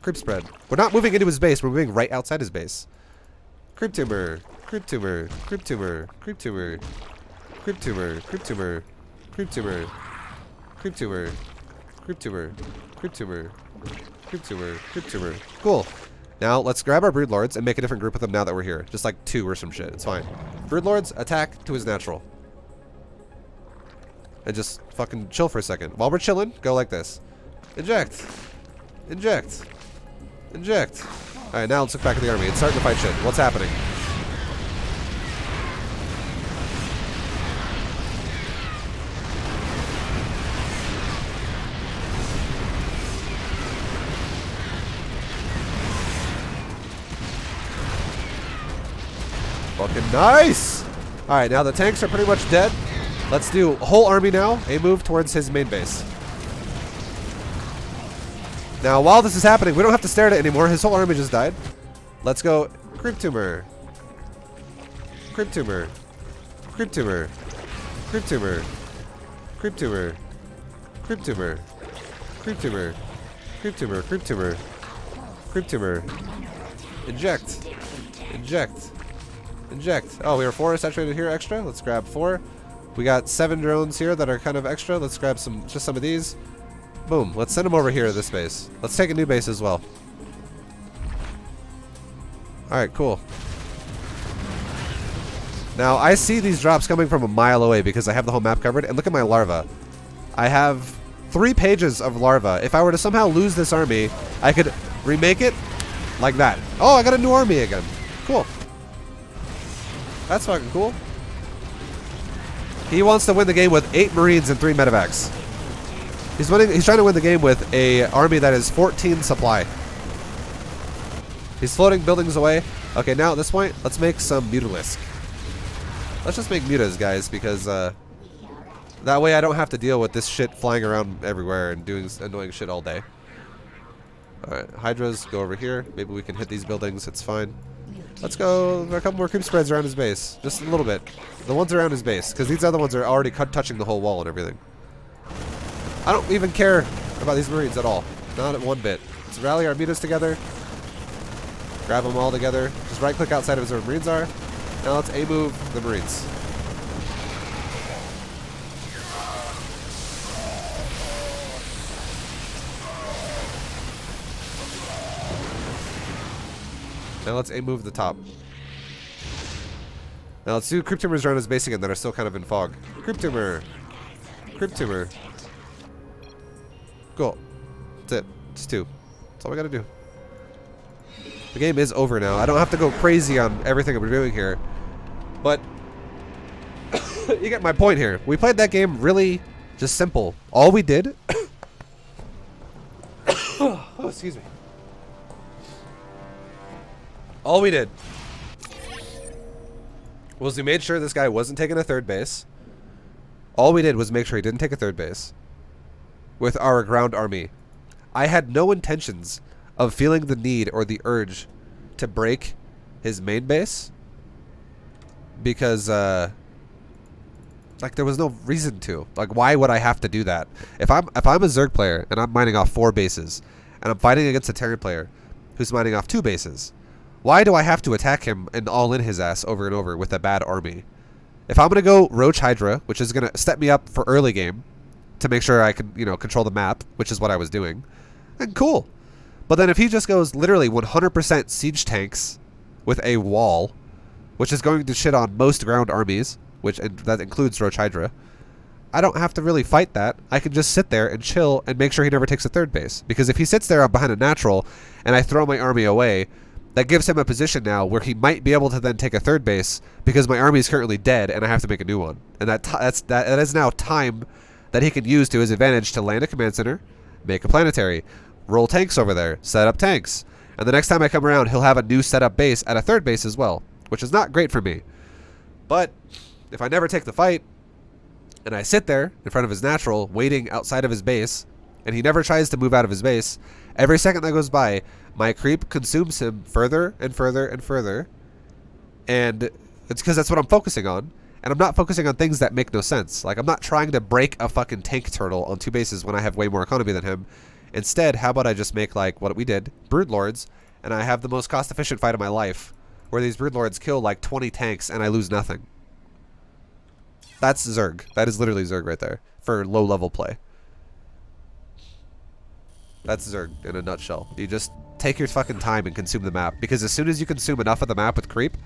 Creep spread. We're not moving into his base. We're moving right outside his base. Creep tumor. Creep tumor. Creep tumor. Creep tumor. Creep tumor. Creep tumor. Creep tumor. Creep tumor. Creep tumor. Creep tumor. Creep tumor. Creep tumor. Cool. Now let's grab our broodlords and make a different group with them now that we're here. Just like 2 or some shit. It's fine. Broodlords, attack to his natural. And just fucking chill for a second. While we're chilling, go like this. Inject. Inject. Inject. Alright, now let's look back at the army. It's starting to fight shit. What's happening? Fucking nice! Alright, now the tanks are pretty much dead. Let's do a whole army now. A move towards his main base. Now, while this is happening, we don't have to stare at it anymore. His whole army just died. Let's go creep tumor. Creep tumor. Creep tumor. Creep tumor. Creep tumor. Creep tumor. Creep tumor. Creep tumor. Creep tumor. Creep tumor. Inject. Inject. Inject. Oh, we were 4 saturated here extra. Let's grab 4. We got 7 drones here that are kind of extra. Let's grab just some of these. Boom. Let's send them over here to this base. Let's take a new base as well. Alright, cool. Now, I see these drops coming from a mile away because I have the whole map covered. And look at my larva. I have 3 pages of larva. If I were to somehow lose this army, I could remake it like that. Oh, I got a new army again. Cool. That's fucking cool. He wants to win the game with 8 Marines and 3 medevacs. He's trying to win the game with a army that is 14 supply. He's floating buildings away. Okay, now at this point, let's make some Mutalisk. Let's just make mutas, guys, because that way I don't have to deal with this shit flying around everywhere and doing annoying shit all day. Alright, Hydras, go over here. Maybe we can hit these buildings. It's fine. Let's go. There are a couple more creep spreads around his base. Just a little bit. The ones around his base, because these other ones are already touching the whole wall and everything. I don't even care about these Marines at all. Not one bit. Let's rally our mutas together. Grab them all together. Just right-click outside of where the Marines are. Now let's A-move the Marines. Now let's A-move the top. Now let's do Crypt Tumors around his base again that are still kind of in fog. Crypt Tumor. Crypt Tumor. Cool. That's it. Just 2. That's all we gotta do. The game is over now. I don't have to go crazy on everything we're doing here. But you get my point here. We played that game really just simple. All we did... oh, excuse me. All we did was we made sure this guy wasn't taking a 3rd base. All we did was make sure he didn't take a 3rd base with our ground army. I had no intentions of feeling the need or the urge to break his main base because like there was no reason to. Like, why would I have to do that? If I'm a Zerg player and I'm mining off 4 bases and I'm fighting against a Terran player who's mining off 2 bases, why do I have to attack him and all in his ass over and over with a bad army? If I'm gonna go Roach Hydra, which is gonna step me up for early game to make sure I can, you know, control the map, which is what I was doing, then cool. But then if he just goes literally 100% siege tanks with a wall, which is going to shit on most ground armies, and that includes Roach Hydra, I don't have to really fight that. I can just sit there and chill and make sure he never takes a 3rd base. Because if he sits there behind a natural and I throw my army away, that gives him a position now where he might be able to then take a 3rd base because my army is currently dead and I have to make a new one. And that is now time that he can use to his advantage to land a command center, make a planetary, roll tanks over there, set up tanks. And the next time I come around, he'll have a new setup base at a 3rd base as well, which is not great for me. But if I never take the fight and I sit there in front of his natural waiting outside of his base and he never tries to move out of his base, every second that goes by, my creep consumes him further and further and further. And it's because that's what I'm focusing on. And I'm not focusing on things that make no sense. Like, I'm not trying to break a fucking tank turtle on 2 bases when I have way more economy than him. Instead, how about I just make, like, what we did, Broodlords, and I have the most cost-efficient fight of my life, where these Broodlords kill, like, 20 tanks and I lose nothing. That's Zerg. That is literally Zerg right there, for low-level play. That's Zerg in a nutshell. You just take your fucking time and consume the map, because as soon as you consume enough of the map with creep,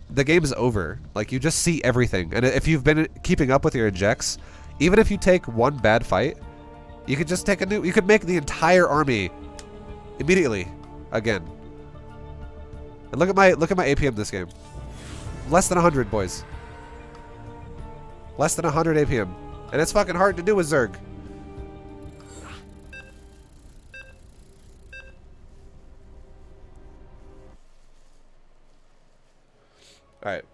the game is over. Like, you just see everything. And if you've been keeping up with your injects, even if you take one bad fight, you could just take a new... You could make the entire army immediately again. And look at my APM this game. Less than 100, boys. Less than 100 APM. And it's fucking hard to do with Zerg. Alright.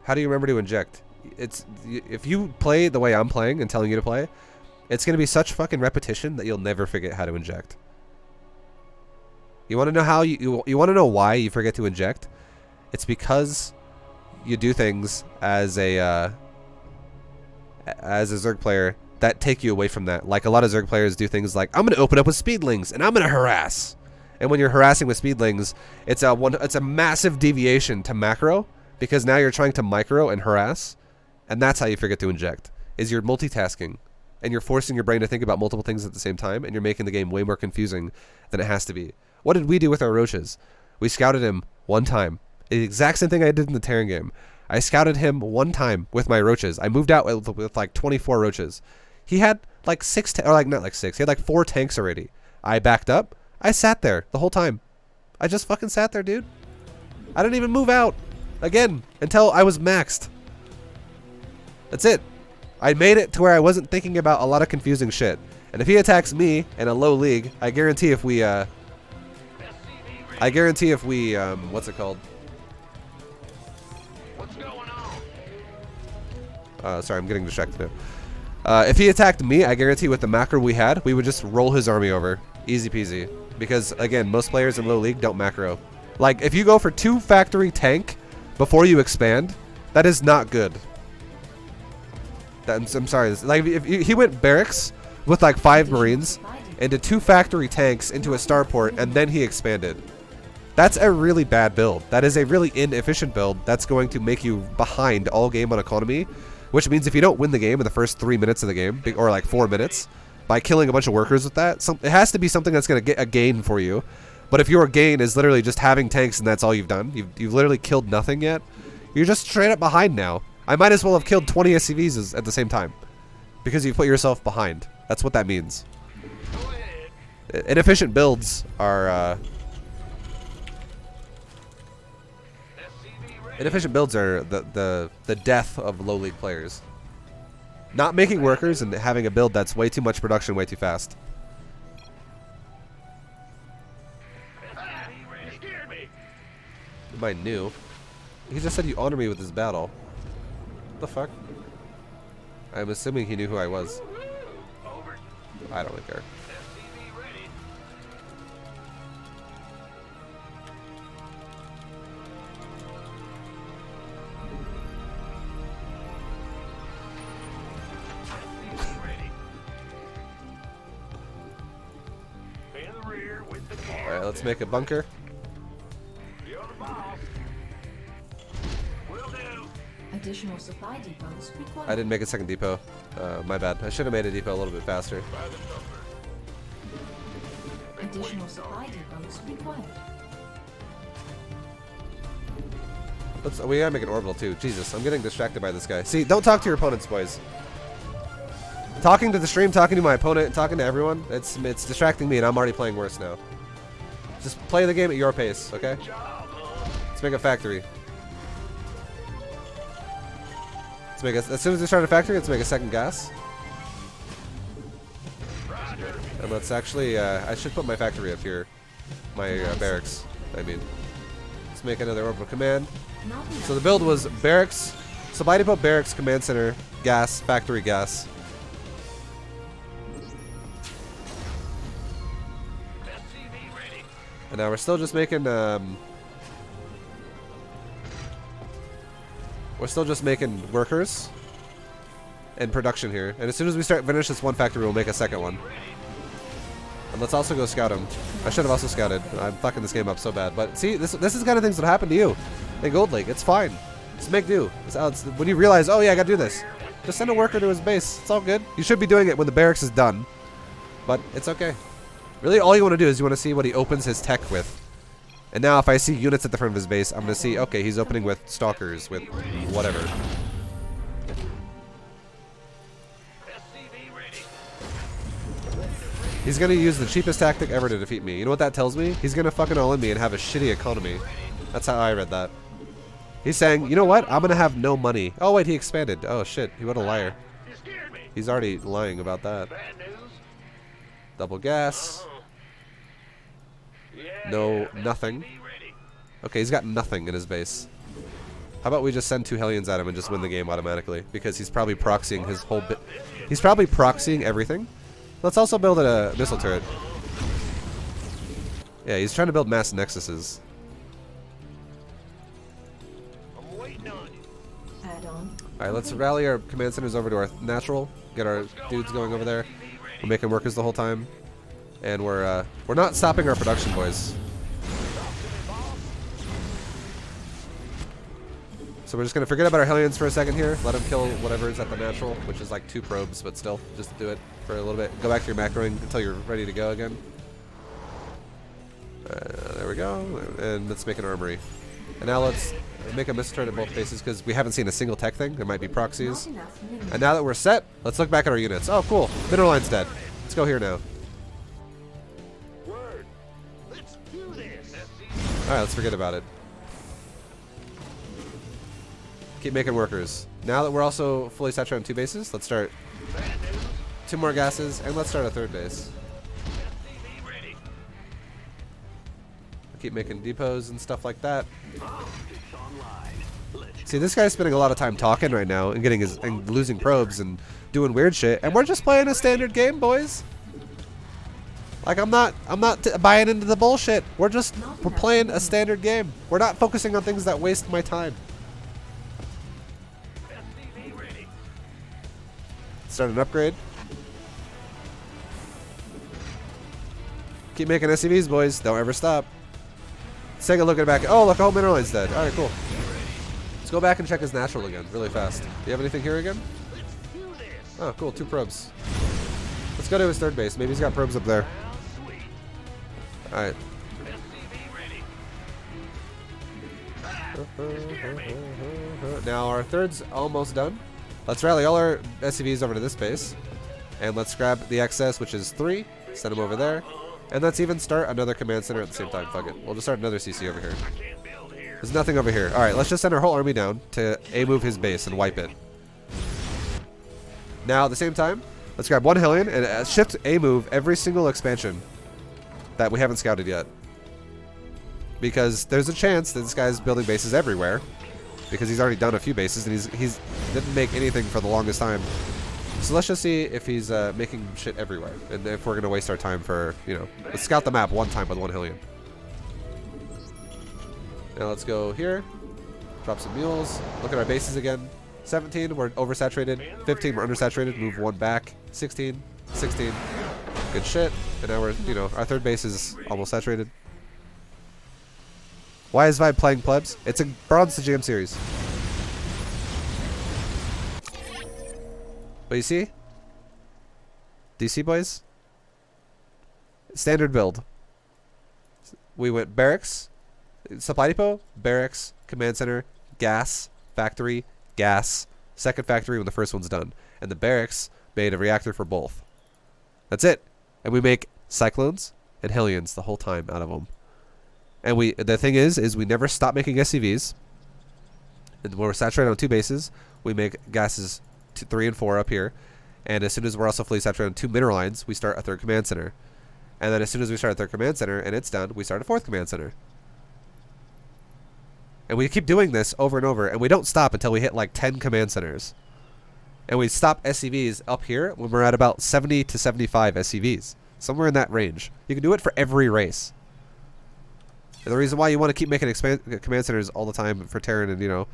How do you remember to inject? It's if you play the way I'm playing and telling you to play, it's gonna be such fucking repetition that you'll never forget how to inject. You want to know how you want to know why you forget to inject? It's because you do things as a Zerg player that take you away from that. Like a lot of Zerg players do things like, I'm gonna open up with speedlings and I'm gonna harass. And when you're harassing with speedlings, it's a massive deviation to macro, because now you're trying to micro and harass, and that's how you forget to inject. Is you're multitasking, and you're forcing your brain to think about multiple things at the same time, and you're making the game way more confusing than it has to be. What did we do with our roaches? We scouted him one time. The exact same thing I did in the Terran game. I scouted him one time with my roaches. I moved out with like 24 roaches. He had like he had like 4 tanks already. I backed up. I sat there the whole time. I just fucking sat there, dude. I didn't even move out again until I was maxed. That's it. I made it to where I wasn't thinking about a lot of confusing shit. And if he attacks me in a low league, I guarantee if we what's it called? What's going on? Sorry, I'm getting distracted now. If he attacked me, I guarantee with the macro we had, we would just roll his army over. Easy peasy. Because, again, most players in low league don't macro. Like, if you go for 2 factory tank before you expand, that is not good. I'm sorry. Like, if he went barracks with like 5 marines into 2 factory tanks into a starport, and then he expanded. That's a really bad build. That is a really inefficient build that's going to make you behind all game on economy, which means if you don't win the game in the first 3 minutes of the game, or like 4 minutes, by killing a bunch of workers with that, it has to be something that's going to get a gain for you. But if your gain is literally just having tanks and that's all you've done, you've literally killed nothing yet, you're just straight up behind now. I might as well have killed 20 SCVs at the same time, because you put yourself behind. That's what that means. Inefficient builds are the death of low league players. Not making workers and having a build that's way too much production way too fast. Am I new? He just said you honor me with this battle. What the fuck? I'm assuming he knew who I was. I don't really care. Alright, let's make a bunker. Additional supply depots required. I didn't make a second depot. My bad. I should have made a depot a little bit faster. Additional supply depots required. We gotta make an orbital too. Jesus, I'm getting distracted by this guy. See, don't talk to your opponents, boys. Talking to the stream, talking to my opponent, talking to everyone, it's distracting me and I'm already playing worse now. Just play the game at your pace, okay? Let's make a factory. As soon as we start a factory, let's make a second gas. And let's actually, I should put my factory up here. My barracks, I mean. Let's make another orbital command. So the build was barracks, supply depot, barracks, command center, gas, factory, gas. And now we're still just making, workers and production here. And as soon as we finish this one factory, we'll make a second one. And let's also go scout him. I should have also scouted. I'm fucking this game up so bad. But see, this is the kind of things that happen to you in Gold League. It's fine. Just make do. It's when you realize, oh yeah, I gotta do this. Just send a worker to his base. It's all good. You should be doing it when the barracks is done. But it's okay. Really, all you want to do is you want to see what he opens his tech with. And now if I see units at the front of his base, I'm going to see, okay, he's opening with stalkers, with whatever. He's going to use the cheapest tactic ever to defeat me. You know what that tells me? He's going to fucking all in me and have a shitty economy. That's how I read that. He's saying, you know what? I'm going to have no money. Oh, wait, he expanded. Oh, shit. What a liar. He's already lying about that. Double gas. No, nothing. Okay, he's got nothing in his base. How about we just send 2 Hellions at him and just win the game automatically? Because he's probably proxying his whole bit. He's probably proxying everything. Let's also build a missile turret. Yeah, he's trying to build mass nexuses. Alright, let's rally our command centers over to our natural. Get our dudes going over there. We're making workers the whole time. And we're not stopping our production, boys. So we're just going to forget about our Hellions for a second here. Let them kill whatever is at the natural, which is like 2 probes, but still, just do it for a little bit. Go back to your macroing until you're ready to go again. There we go. And let's make an armory. And now let's make a missile turret at both bases because we haven't seen a single tech thing. There might be proxies. And now that we're set, let's look back at our units. Oh, cool. Mineral line's dead. Let's go here now. Alright, let's forget about it. Keep making workers. Now that we're also fully saturated on 2 bases, let's start 2 more gases, and let's start a 3rd base. Keep making depots and stuff like that. See, this guy's spending a lot of time talking right now and getting and losing probes and doing weird shit, and we're just playing a standard game, boys. Like I'm not buying into the bullshit. We're playing a standard game. We're not focusing on things that waste my time. Start an upgrade. Keep making SCVs, boys. Don't ever stop. Let's take a look at back. Oh, look, the whole mineral line's dead. All right, cool. Let's go back and check his natural again, really fast. Do you have anything here again? Oh, cool. 2 probes. Let's go to his 3rd base. Maybe he's got probes up there. All right. Now our 3rd's almost done. Let's rally all our SCVs over to this base. And let's grab the excess, which is 3. Send them over there. And let's even start another command center at the same time. Fuck it. We'll just start another CC over here. There's nothing over here. Alright, let's just send our whole army down to A-move his base and wipe it. Now, at the same time, let's grab 1 Hellion and shift A-move every single expansion that we haven't scouted yet. Because there's a chance that this guy's building bases everywhere. Because he's already done a few bases and he's didn't make anything for the longest time. So let's just see if he's making shit everywhere. And if we're going to waste our time for, you know, let's scout the map one time with 1 Hellion. Now let's go here. Drop some mules. Look at our bases again. 17, we're oversaturated. 15, we're undersaturated. Move 1 back. 16, 16. Good shit. And now we're, you know, our 3rd base is almost saturated. Why is ViBE playing plebs? It's a Bronze to Jam series. But you see? Do you see, boys? Standard build. We went barracks, supply depot, barracks, command center, gas, factory, gas, 2nd factory when the 1st one's done. And the barracks made a reactor for both. That's it. And we make cyclones and Hellions the whole time out of them. And the thing is we never stop making SCVs. And when we're saturated on 2 bases, we make gases 3 and 4 up here. And as soon as we're also fully saturated on 2 mineral lines, we start a 3rd command center. And then as soon as we start a 3rd command center and it's done, we start a 4th command center. And we keep doing this over and over, and we don't stop until we hit like 10 command centers. And we stop SCVs up here when we're at about 70 to 75 SCVs. Somewhere in that range. You can do it for every race. And the reason why you want to keep making command centers all the time for Terran and, you know,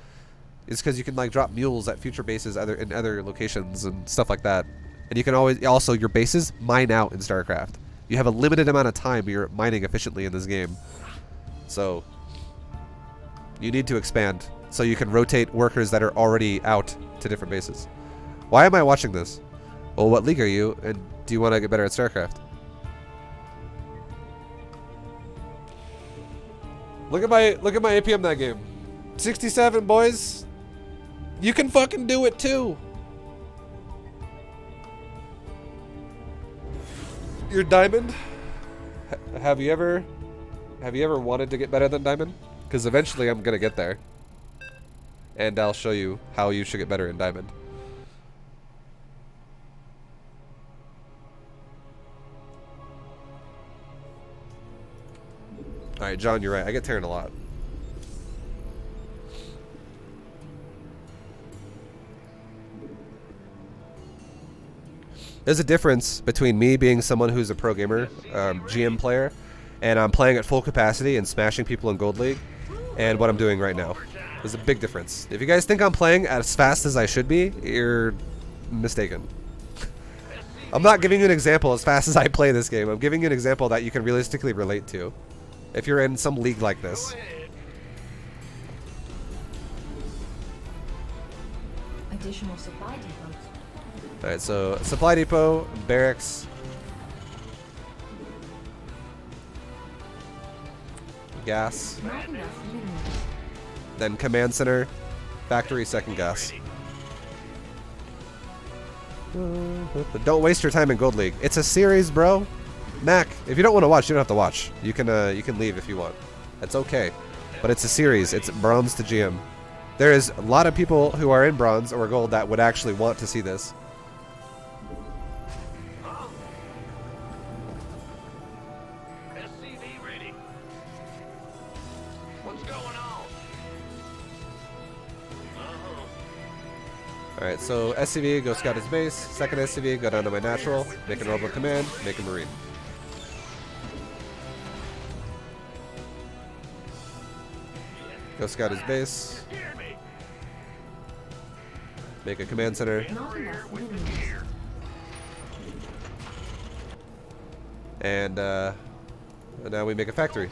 is because you can like drop mules at future bases in other locations and stuff like that. And you can always, also your bases mine out in StarCraft. You have a limited amount of time you're mining efficiently in this game. So you need to expand so you can rotate workers that are already out to different bases. Why am I watching this? Well, what league are you, and do you want to get better at StarCraft? Look at my APM that game. 67, boys. You can fucking do it too. You're Diamond. Have you ever wanted to get better than Diamond? Because eventually I'm gonna get there. And I'll show you how you should get better in Diamond. Alright, John, you're right. I get Terran a lot. There's a difference between me being someone who's a pro gamer, GM player, and I'm playing at full capacity and smashing people in Gold League, and what I'm doing right now. There's a big difference. If you guys think I'm playing as fast as I should be, you're mistaken. I'm not giving you an example as fast as I play this game. I'm giving you an example that you can realistically relate to if you're in some league like this. Additional supply depots. Alright, so supply depot, barracks, gas, Not enough minerals. then command center, factory, second gas. But don't waste your time in Gold League. It's a series, bro. Mac, if you don't want to watch, you don't have to watch. You can leave if you want. That's okay. But it's a series. It's bronze to GM. There is a lot of people who are in bronze or gold that would actually want to see this. SCV ready. What's going on? Alright, so SCV, go scout his base. Second SCV, go down to my natural. Make an orbital command. Make a marine. Go scout his base. Make a command center. Not enough minerals. And now we make a factory.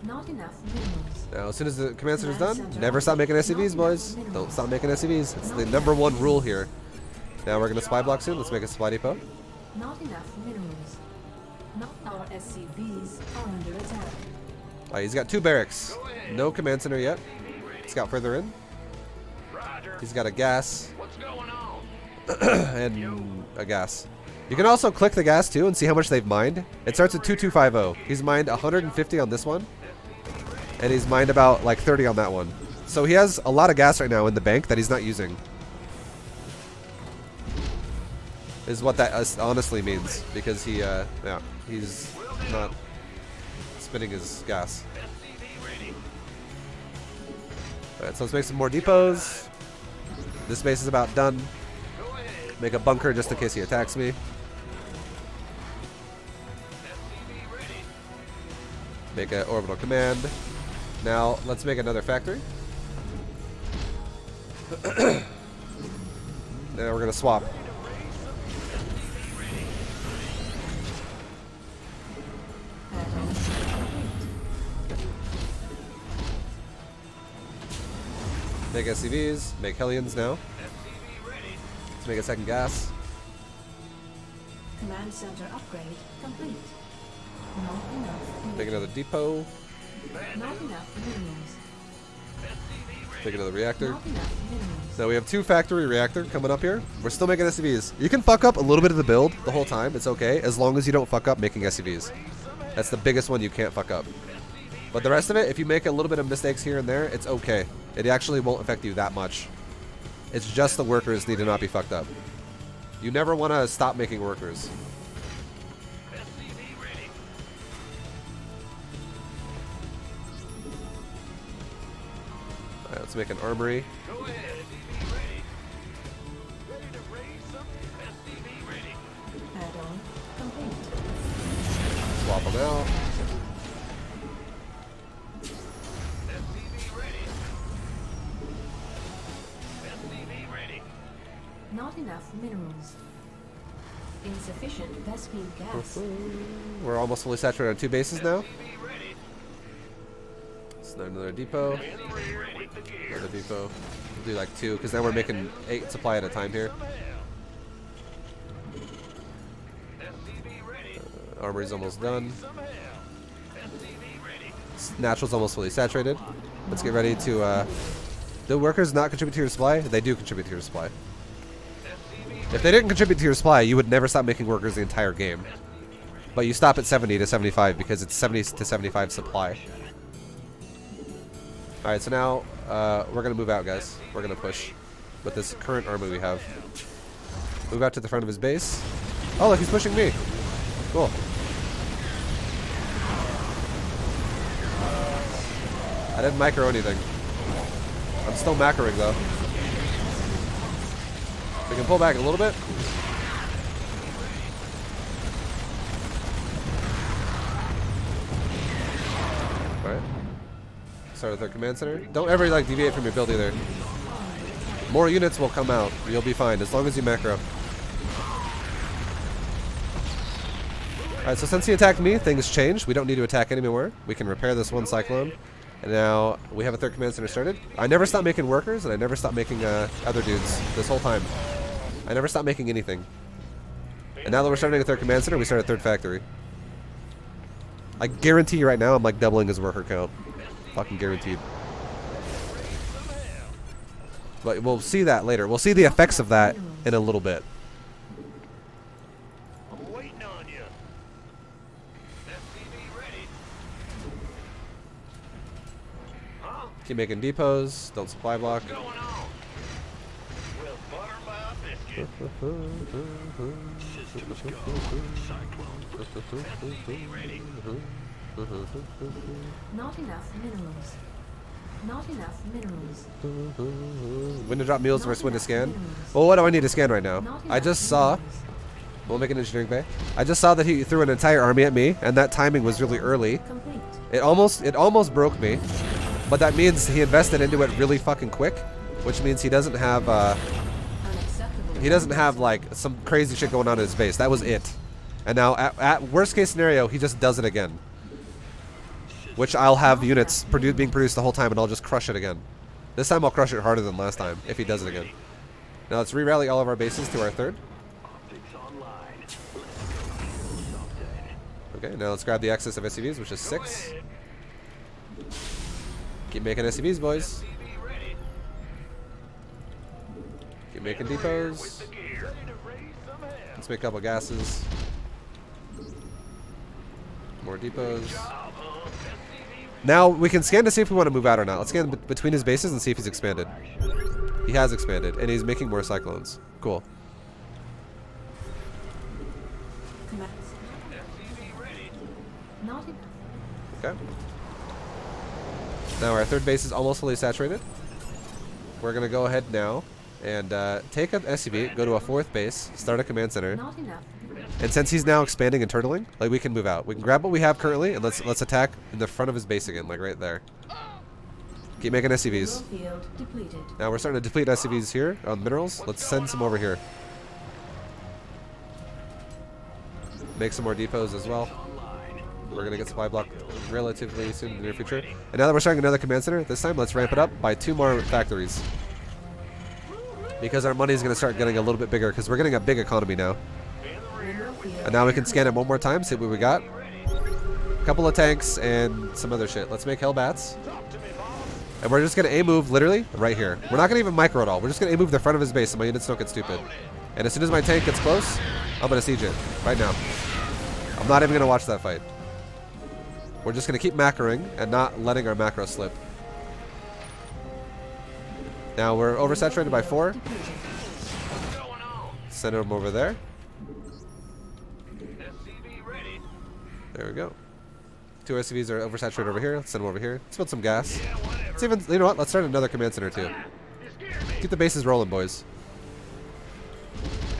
Not enough minerals. Now, as soon as the command center is done, never stop making SCVs, boys. Don't stop making SCVs. It's the #1 rule here. Now we're gonna supply block soon. Let's make a supply depot. Not enough minerals. Not our SCVs are under attack. He's got 2 barracks. No command center yet. Scout further in. Roger. He's got a gas What's going on? and a gas. You can also click the gas too and see how much they've mined. It starts at 2250. He's mined 150 on this one, and he's mined about like 30 on that one. So he has a lot of gas right now in the bank that he's not using. Is what that honestly means, because yeah, he's not spinning his gas. Alright, so let's make some more depots. This base is about done. Make a bunker just in case he attacks me. Make an orbital command. Now, let's make another factory. Now we're going to swap. Make SCVs, make Hellions now. Let's make a second gas. Command center upgrade complete. Not enough. Make another depot. Not enough minerals. Make another reactor. Not enough minerals. So we have 2 factory reactor coming up here. We're still making SCVs. You can fuck up a little bit of the build the whole time. It's okay, as long as you don't fuck up making SCVs. That's the biggest one you can't fuck up. But the rest of it, if you make a little bit of mistakes here and there, it's okay. It actually won't affect you that much. It's just the workers need to not be fucked up. You never want to stop making workers. Alright, let's make an armory. Add-on complete. Swap them out. Not enough minerals. Insufficient Vespine gas. We're almost fully saturated on 2 bases now. So another depot. Another depot. We'll do like 2, because then we're making 8 supply at a time here. Armory's almost done. Natural's almost fully saturated. Let's get ready to... do workers not contribute to your supply? They do contribute to your supply. If they didn't contribute to your supply, you would never stop making workers the entire game. But you stop at 70 to 75 because it's 70 to 75 supply. Alright, so now we're going to move out, guys. We're going to push with this current army we have. Move out to the front of his base. Oh, look, he's pushing me. Cool. I didn't micro anything. I'm still macroing though. We can pull back a little bit. Alright. Start with our command center. Don't ever like deviate from your build either. More units will come out. You'll be fine as long as you macro. Alright, so since he attacked me, things changed. We don't need to attack anymore. We can repair this one cyclone. And now we have a third command center started. I never stopped making workers, and I never stopped making other dudes this whole time. I never stopped making anything. And now that we're starting a third command center, we start a third factory. I guarantee you right now I'm like doubling his worker count. Fucking guaranteed. But we'll see that later. We'll see the effects of that in a little bit. I'm waiting on you. SCV ready. Huh? Keep making depots. Don't supply block. What's going on? Well, butter my biscuit. Systems go. Cyclone. SCV ready. Not enough minerals. Not enough minerals. When to drop mules versus when to scan? Well, what do I need to scan right now? I just saw. We'll make an engineering bay. I just saw that he threw an entire army at me, and that timing was really early. Complete. It almost broke me, but that means he invested into it really fucking quick, which means he doesn't have Unacceptable. like some crazy shit going on in his base. That was it. And now at worst case scenario, he just does it again, which I'll have units being produced the whole time, and I'll just crush it again. This time I'll crush it harder than last time if he does it again. Now let's re-rally all of our bases to our third. Okay, now let's grab the excess of SCVs, which is 6. Keep making SCVs, boys. Keep making depots. Let's make a couple gases. More depots. Now we can scan to see if we want to move out or not. Let's scan between his bases and see if he's expanded. He has expanded, and he's making more cyclones. Cool. Not enough. Okay. Now our third base is almost fully saturated. We're going to go ahead now and take an SCV, go to a fourth base, start a command center. Not enough. And since he's now expanding and turtling, like we can move out. We can grab what we have currently and let's attack in the front of his base again, like right there. Keep making SCVs. Field depleted. Now we're starting to deplete SCVs here on minerals. Let's send some over here. Make some more depots as well. We're gonna get supply block relatively soon in the near future. And now that we're starting another command center, this time let's ramp it up by 2 more factories. Because our money is gonna start getting a little bit bigger because we're getting a big economy now. Mineral field. And now we can scan it one more time, see what we got. A couple of tanks and some other shit. Let's make Hellbats. And we're just gonna A-move literally right here. We're not gonna even micro at all. We're just gonna A-move the front of his base so my units don't get stupid. And as soon as my tank gets close, I'm gonna siege it right now. I'm not even gonna watch that fight. We're just gonna keep macroing and not letting our macro slip. Now we're oversaturated by 4. Send them over there. There we go. 2 SCVs are oversaturated over here. Let's send them over here. Let's build some gas. Let's even, you know what? Let's start another command center too. Keep the bases rolling, boys.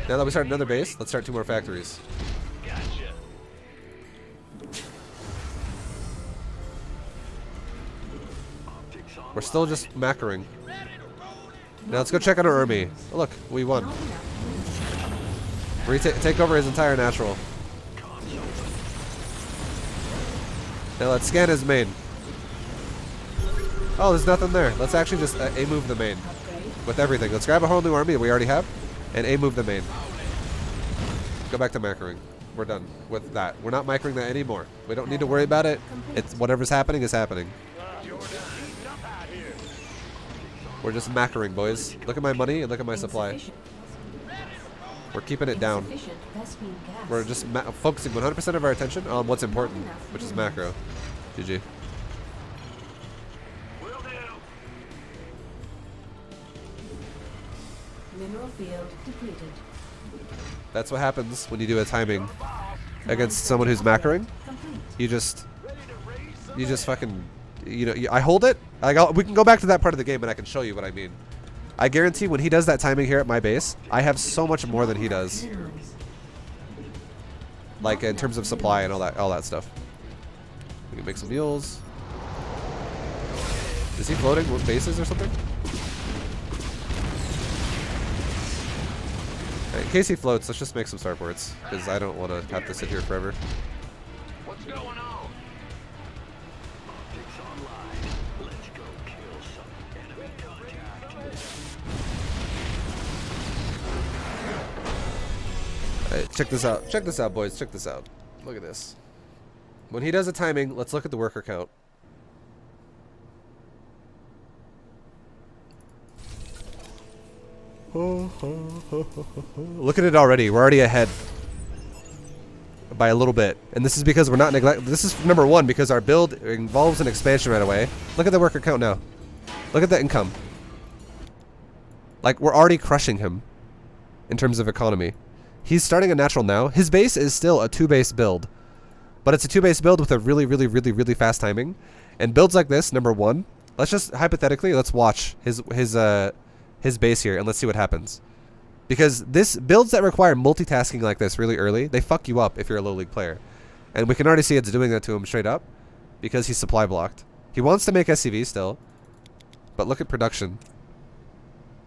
Now that we start another base, let's start 2 more factories. We're still just macroing. Now let's go check on our army. Oh, look, we won. Not enough. Take over his entire natural. Now let's scan his main. Oh, there's nothing there. Let's actually just A-move the main with everything. Let's grab a whole new army that we already have and A-move the main. Go back to macroing. We're done with that. We're not microing that anymore. We don't need to worry about it. It's whatever's happening is happening. We're just macroing, boys. Look at my money and look at my supply. We're keeping it down. We're just focusing 100% of our attention on what's important, which is macro. GG. Mineral field depleted. That's what happens when you do a timing against someone who's macroing. Complete. You just fucking, you know, I hold it Like, we can go back to that part of the game and I can show you what I mean. I guarantee when he does that timing here at my base, I have so much more than he does. Minerals. Like in terms of supply and all that stuff. We can make some mules. Is he floating with bases or something? In case he floats, let's just make some starports, because I don't want to have to sit here forever. What's going on? Optics online. Let's go kill some enemy contact. Alright, check this out. Check this out, boys. Check this out. Look at this. When he does a timing, let's look at the worker count. Look at it already. We're already ahead by a little bit. And this is because we're not neglecting. This is number one, because our build involves an expansion right away. Look at the worker count now. Look at the income. Like, we're already crushing him in terms of economy. He's starting a natural now. His base is still a 2-base build. But it's a 2-base build with a really, really, really, really fast timing. And builds like this, number one. Let's just, hypothetically, let's watch his base here and let's see what happens. Because this builds that require multitasking like this really early, they fuck you up if you're a low league player. And we can already see it's doing that to him straight up because he's supply blocked. He wants to make SCV still, but look at production.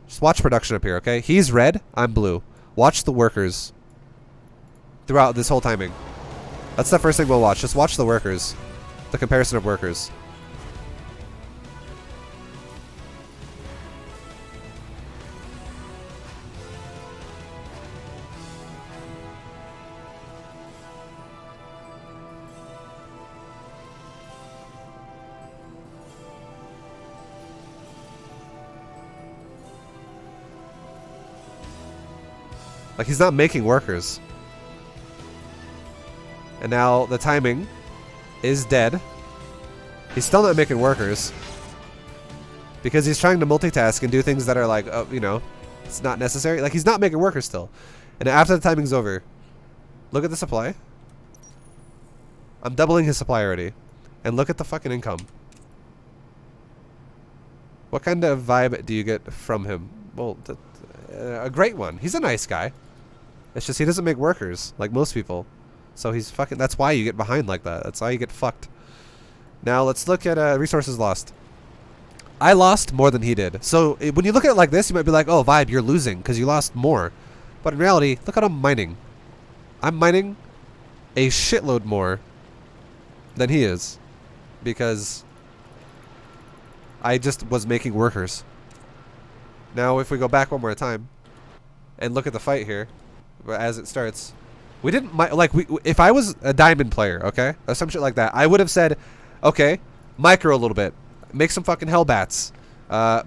Just watch production up here, okay? He's red, I'm blue. Watch the workers throughout this whole timing. That's the first thing we'll watch. Just watch the workers. The comparison of workers. Like, he's not making workers. And now the timing is dead. He's still not making workers. Because he's trying to multitask and do things that are like, you know, it's not necessary. Like, he's not making workers still. And after the timing's over, look at the supply. I'm doubling his supply already. And look at the fucking income. What kind of vibe do you get from him? Well, a great one. He's a nice guy. It's just he doesn't make workers like most people. So he's fucking... That's why you get behind like that. That's why you get fucked. Now let's look at resources lost. I lost more than he did. So when you look at it like this, you might be like, oh, Vibe, you're losing because you lost more. But in reality, look at I'm mining. I'm mining a shitload more than he is. Because I just was making workers. Now if we go back one more time and look at the fight here as it starts, we didn't like if I was a diamond player, okay, or some shit like that, I would have said, okay, micro a little bit, make some fucking hellbats,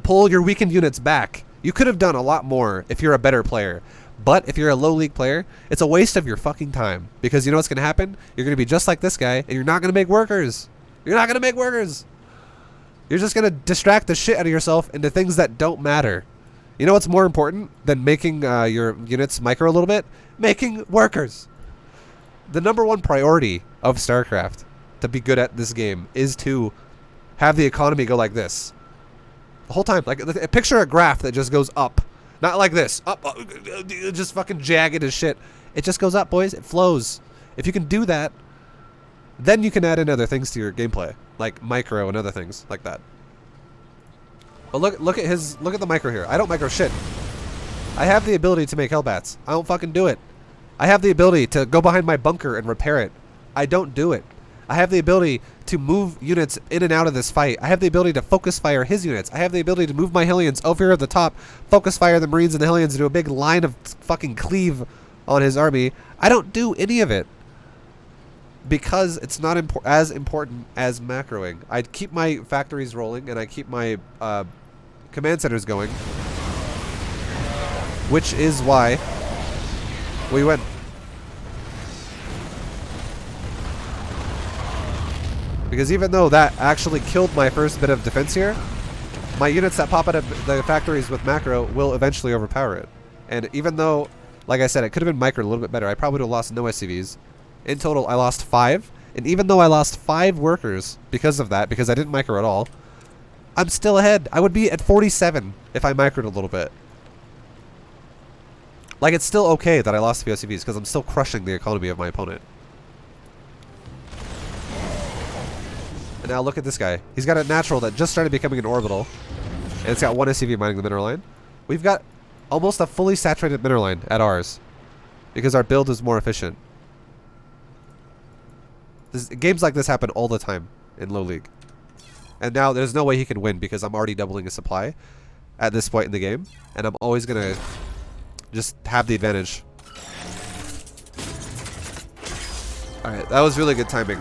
pull your weakened units back. You could have done a lot more if you're a better player. But if you're a low league player, it's a waste of your fucking time, because you know what's gonna happen? You're gonna be just like this guy and you're not gonna make workers. You're not gonna make workers. You're just gonna distract the shit out of yourself into things that don't matter. You know what's more important than making your units micro a little bit? Making workers. The number one priority of StarCraft to be good at this game is to have the economy go like this. The whole time. Like, picture a graph that just goes up. Not like this. Up, just fucking jagged as shit. It just goes up, boys. It flows. If you can do that, then you can add in other things to your gameplay. Like micro and other things like that. But look at the micro here. I don't micro shit. I have the ability to make hellbats. I don't fucking do it. I have the ability to go behind my bunker and repair it. I don't do it. I have the ability to move units in and out of this fight. I have the ability to focus fire his units. I have the ability to move my Hellions over here at the top, focus fire the Marines and the Hellions into a big line of fucking cleave on his army. I don't do any of it because it's not as important as macroing. I keep my factories rolling and I keep my command centers going, which is why we win. Because even though that actually killed my first bit of defense here, my units that pop out of the factories with macro will eventually overpower it. And even though, like I said, it could have been micro a little bit better, I probably would have lost no SCVs. In total, I lost 5. And even though I lost 5 workers because of that, because I didn't micro at all, I'm still ahead. I would be at 47 if I microed a little bit. Like, it's still okay that I lost the VOCVs because I'm still crushing the economy of my opponent. And now look at this guy. He's got a natural that just started becoming an orbital. And it's got 1 SCV mining the mineral line. We've got almost a fully saturated mineral line at ours. Because our build is more efficient. Games like this happen all the time in low league. And now there's no way he can win because I'm already doubling his supply at this point in the game. And I'm always going to just have the advantage. Alright, that was really good timing.